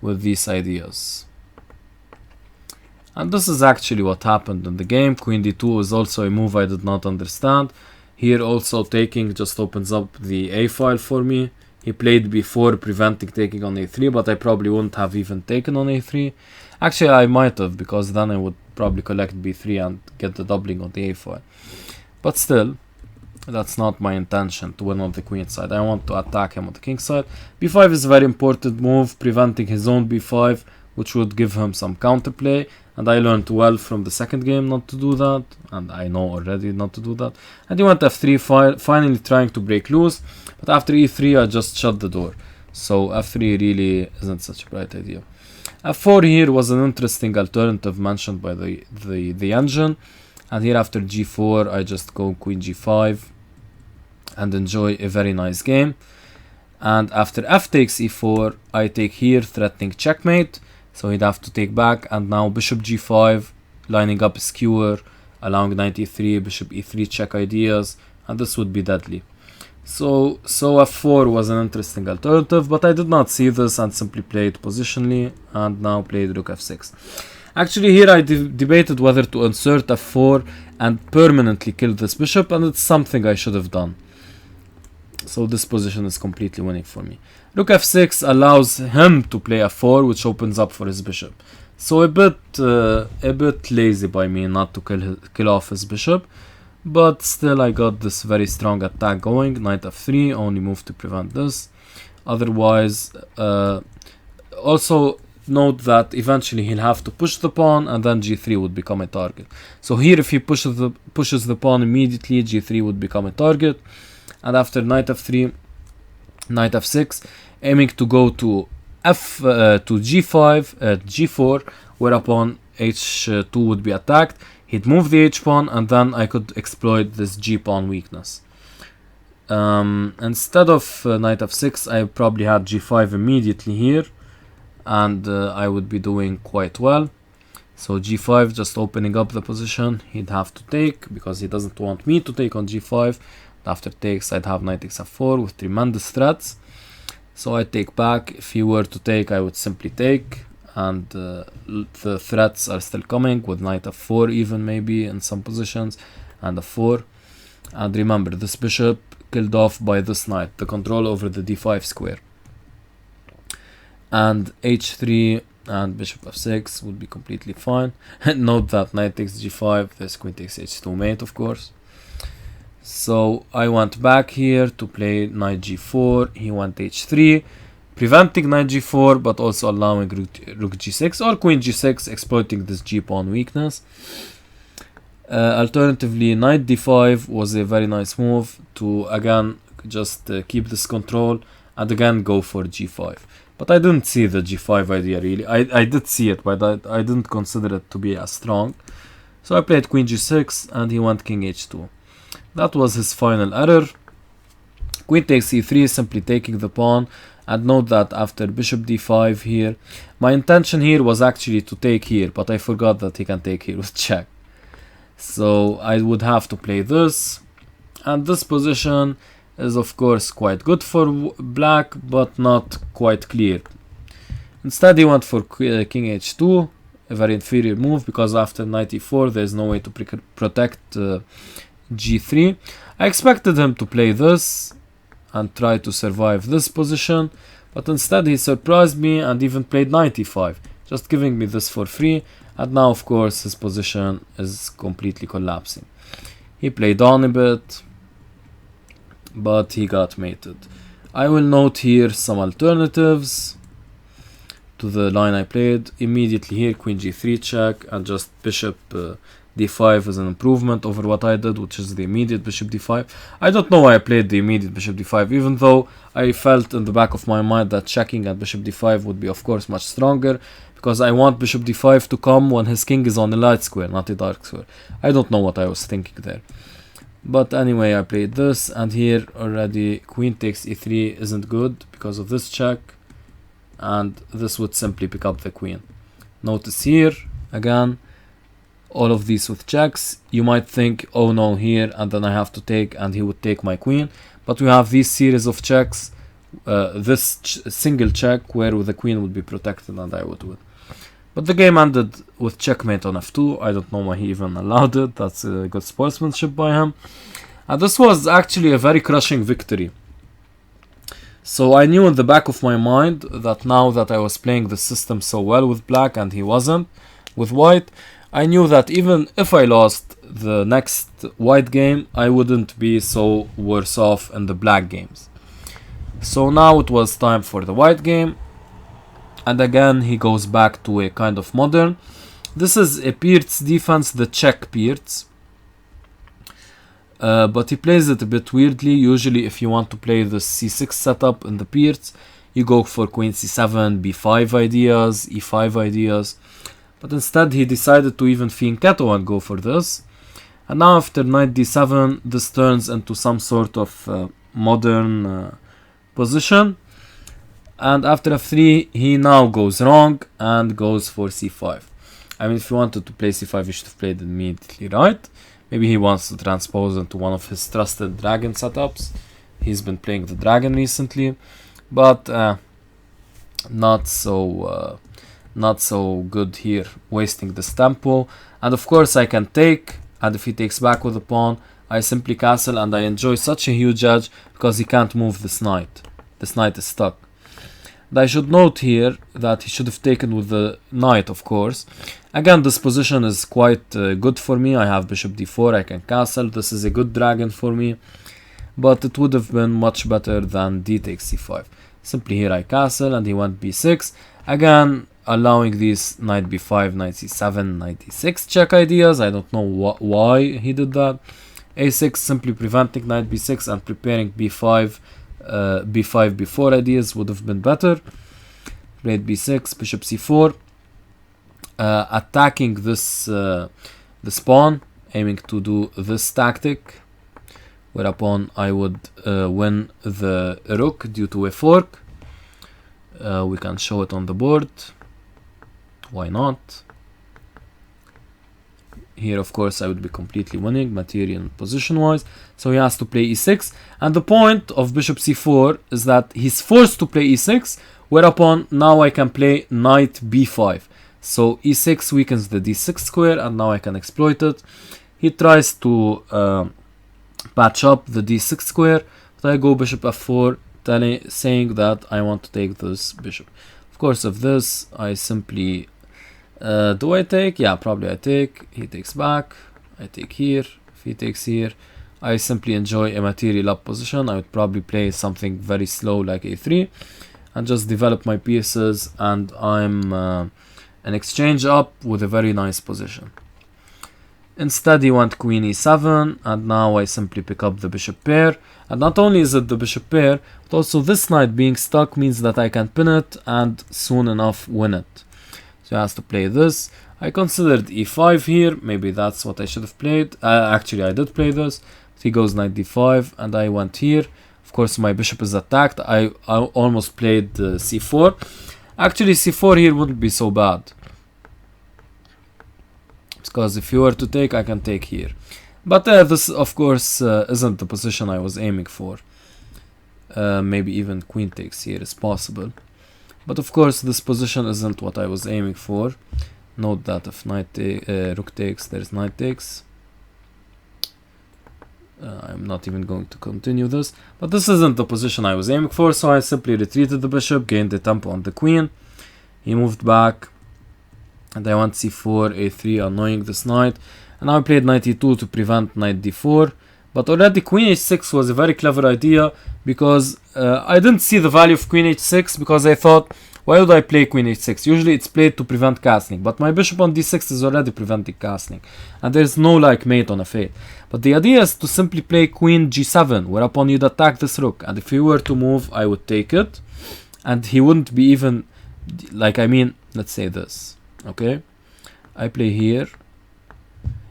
with these ideas. And this is actually what happened in the game. Queen d2 is also a move I did not understand. Here also taking just opens up the a file for me. He played b4 preventing taking on a3, but I probably wouldn't have even taken on a3. Actually I might have, because then I would probably collect b3 and get the doubling on the a file. But still, that's not my intention to win on the queen side. I want to attack him on the king side. b5 is a very important move, preventing his own b5, which would give him some counterplay. And I learned well from the second game not to do that, and I know already not to do that. And he went f3, finally trying to break loose, but after e3 I just shut the door. So f3 really isn't such a bright idea. f4 here was an interesting alternative mentioned by the engine. And here after g4 I just go queen g5 and enjoy a very nice game. And after f takes e4 I take here, threatening checkmate. So he'd have to take back, and now bishop g5, lining up a skewer, allowing knight e3, bishop e3 check ideas, and this would be deadly. So f4 was an interesting alternative, but I did not see this and simply played positionally, and now played rook f6. Actually here I debated whether to insert f4 and permanently kill this bishop, and it's something I should have done. So this position is completely winning for me. Rook f6 allows him to play f4, which opens up for his bishop. So a bit lazy by me not to kill off his bishop, but still I got this very strong attack going. Knight f3, only move to prevent this. Otherwise, also note that eventually he'll have to push the pawn, and then g3 would become a target. So here if he pushes the pawn immediately, g3 would become a target. And after knight f3, knight f6, aiming to go to g5, g4, whereupon h2 would be attacked. He'd move the h-pawn, and then I could exploit this g-pawn weakness. Instead of knight f6, I probably had g5 immediately here, and I would be doing quite well. So g5, just opening up the position. He'd have to take, because he doesn't want me to take on g5. After takes, I'd have knight x4 with tremendous threats. So I take back. If he were to take, I would simply take, and the threats are still coming with knight f4 even maybe in some positions, and f4. And remember, this bishop killed off by this knight, the control over the d5 square. And h3 and bishop f6 would be completely fine. Note that knight takes g5, there's queen takes h2 mate, of course. So I went back here to play knight g4, he went h3, preventing knight g4 but also allowing rook g6 or queen g6, exploiting this g-pawn weakness. Alternatively, knight d5 was a very nice move to again just keep this control and again go for g5. But I didn't see the g5 idea really. I did see it, but I didn't consider it to be as strong. So I played queen g6 and he went king h2. That was his final error. Queen takes e3, simply taking the pawn. And note that after bishop d5 here, my intention here was actually to take here, but I forgot that he can take here with check. So I would have to play this. And this position is of course quite good for black, but not quite clear. Instead he went for king h2, a very inferior move, because after knight e4 there is no way to protect g3. I expected him to play this and try to survive this position, but instead he surprised me and even played knight e5, just giving me this for free. And now of course his position is completely collapsing. He played on a bit, but he got mated. I will note here some alternatives to the line I played. Immediately here, queen g3 check, and just bishop d5 is an improvement over what I did, which is the immediate bishop d5. I don't know why I played the immediate bishop d5, even though I felt in the back of my mind that checking at bishop d5 would be of course much stronger, because I want bishop d5 to come when his king is on a light square, not a dark square. I don't know what I was thinking there. But anyway, I played this, and here already queen takes e3 isn't good because of this check, and this would simply pick up the queen. Notice here, again, all of these with checks. You might think, oh no, here, and then I have to take, and he would take my queen. But we have these series of checks, this single check where the queen would be protected and I would win. But the game ended with checkmate on f2. I don't know why he even allowed it. That's a good sportsmanship by him. And this was actually a very crushing victory. So I knew in the back of my mind that now that I was playing the system so well with black and he wasn't with white, I knew that even if I lost the next white game, I wouldn't be so worse off in the black games. So now it was time for the white game. And again, he goes back to a kind of modern. This is a Pirt's defense, the check Pirt's. But he plays it a bit weirdly. Usually if you want to play the c6 setup in the Pirt's, you go for queen c7, b5 ideas, e5 ideas. But instead he decided to even fianchetto and go for this. And now after knight d7, this turns into some sort of modern position. And after f3, he now goes wrong and goes for c5. I mean, if you wanted to play c5, you should have played it immediately, right? Maybe he wants to transpose into one of his trusted dragon setups. He's been playing the dragon recently, but not so good here, wasting this tempo. And of course I can take, and if he takes back with the pawn, I simply castle, and I enjoy such a huge edge because he can't move this knight. This knight is stuck. And I should note here that he should have taken with the knight, of course. Again, this position is quite good for me. I have bishop d4, I can castle. This is a good dragon for me. But it would have been much better than d takes c5. Simply here I castle, and he went b6. Again, allowing these knight b5, knight c7, knight d6 check ideas. I don't know why he did that. a6 simply preventing knight b6 and preparing b5, b5 b4 ideas would have been better. Played b6, bishop c4, attacking this pawn, aiming to do this tactic, whereupon I would win the rook due to a fork. We can show it on the board. Why not? Here, of course, I would be completely winning material position wise. So he has to play e6. And the point of bishop c4 is that he's forced to play e6, whereupon now I can play knight b5. So e6 weakens the d6 square, and now I can exploit it. He tries to patch up the d6 square, but I go bishop f4, saying that I want to take this bishop. Of course, of this, I simply... do I take? Yeah, probably I take. He takes back. I take here. If he takes here, I simply enjoy a material up position. I would probably play something very slow like a3 and just develop my pieces, and I'm an exchange up with a very nice position. Instead, he went queen e7, and now I simply pick up the bishop pair. And not only is it the bishop pair, but also this knight being stuck means that I can pin it and soon enough win it. So he has to play this. I considered e5 here. Maybe that's what I should have played. Actually, I did play this. He goes knight d5, and I went here. Of course, my bishop is attacked. I almost played c4. Actually, c4 here wouldn't be so bad, because if you were to take, I can take here. But this, of course, isn't the position I was aiming for. Maybe even queen takes here is possible. But of course, this position isn't what I was aiming for. Note that if rook takes, there's knight takes. I'm not even going to continue this. But this isn't the position I was aiming for, so I simply retreated the bishop, gained the tempo on the queen. He moved back, and I went c4, a3, annoying this knight. and now I played knight e2 to prevent knight d4. But already queen h6 was a very clever idea, because I didn't see the value of queen h6, because I thought, why would I play queen h6? Usually it's played to prevent castling, but my bishop on d6 is already preventing castling, and there's no like mate on f8. But the idea is to simply play queen g7, whereupon you'd attack this rook, and if he were to move, I would take it, and he wouldn't be even, like, I mean, let's say this, okay? I play here.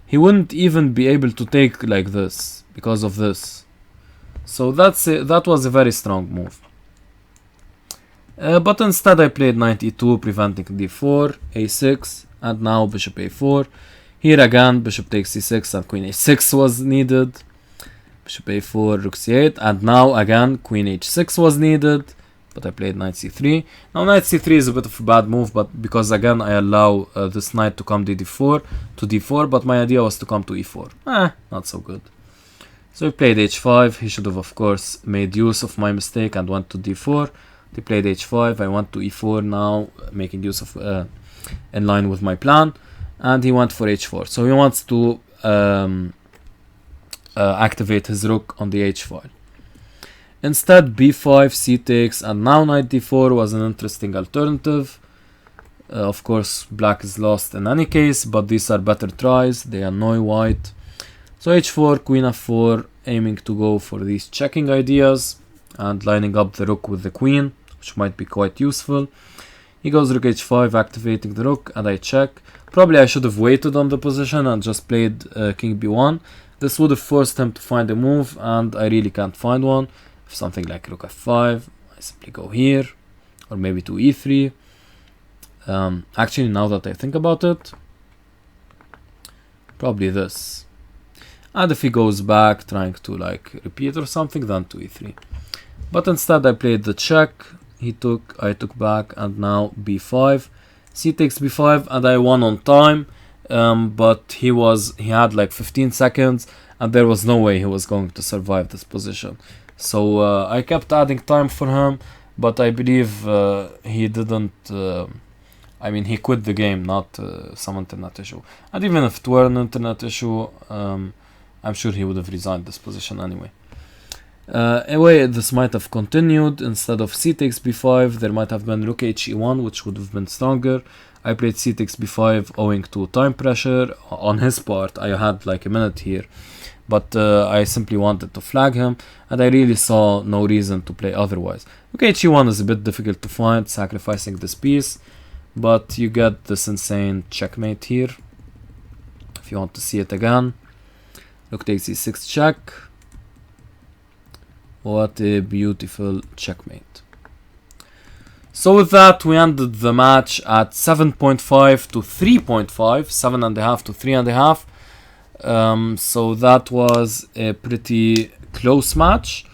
He wouldn't even be able to take like this, because of this. So that was a very strong move. But instead I played knight e2, preventing d4, a6, and now bishop a4. Here again, bishop takes c6 and queen h6 was needed. Bishop a4, rook c8, and now again queen h6 was needed, but I played knight c3. Now knight c3 is a bit of a bad move, but because again I allow this knight to come to d4, but my idea was to come to e4. Not so good. So he played h5. He should have, of course, made use of my mistake and went to d4. He played h5. I went to e4 now, making use of in line with my plan, and he went for h4. So he wants to activate his rook on the h file. Instead, b5, c takes, and now knight d4 was an interesting alternative. Of course, black is lost in any case, but these are better tries. They annoy white. So h4, queen f4, aiming to go for these checking ideas and lining up the rook with the queen, which might be quite useful. He goes rook h5, activating the rook, and I check. Probably I should have waited on the position and just played king b1. This would have forced him to find a move, and I really can't find one. If something like rook f5, I simply go here, or maybe to e3. Actually, now that I think about it, probably this. And if he goes back, trying to like repeat or something, then to e3. But instead I played the check. He took, I took back, and now b5. C takes b5, and I won on time. But he had like 15 seconds, and there was no way he was going to survive this position. So I kept adding time for him, but I believe he didn't. I mean, he quit the game, not some internet issue. And even if it were an internet issue, I'm sure he would have resigned this position anyway. Anyway, this might have continued. Instead of c takes b5, there might have been rook he1, which would have been stronger. I played c takes b5 owing to time pressure on his part. I had like a minute here, but I simply wanted to flag him, and I really saw no reason to play otherwise. Rook he1 is a bit difficult to find, sacrificing this piece, but you get this insane checkmate here. If you want to see it again, rook takes e6 check. What a beautiful checkmate. So with that, we ended the match at 7.5 to 3.5, 7.5 to 3.5. So that was a pretty close match.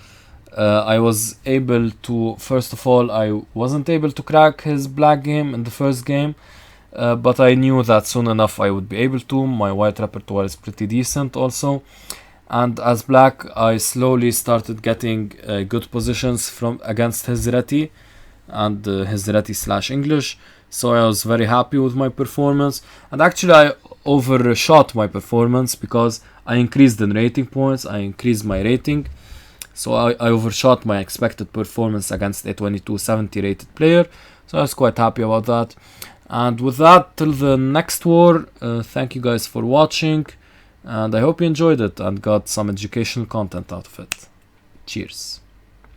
I was able to, first of all, I wasn't able to crack his black game in the first game, but I knew that soon enough I would be able to. My white repertoire is pretty decent also. And as black, I slowly started getting good positions from against his Reti and his Reti / English. So I was very happy with my performance. And actually I overshot my performance because I increased in rating points. I increased my rating. So I overshot my expected performance against a 2270 rated player. So I was quite happy about that. And with that, till the next war, thank you guys for watching. And I hope you enjoyed it and got some educational content out of it. Cheers.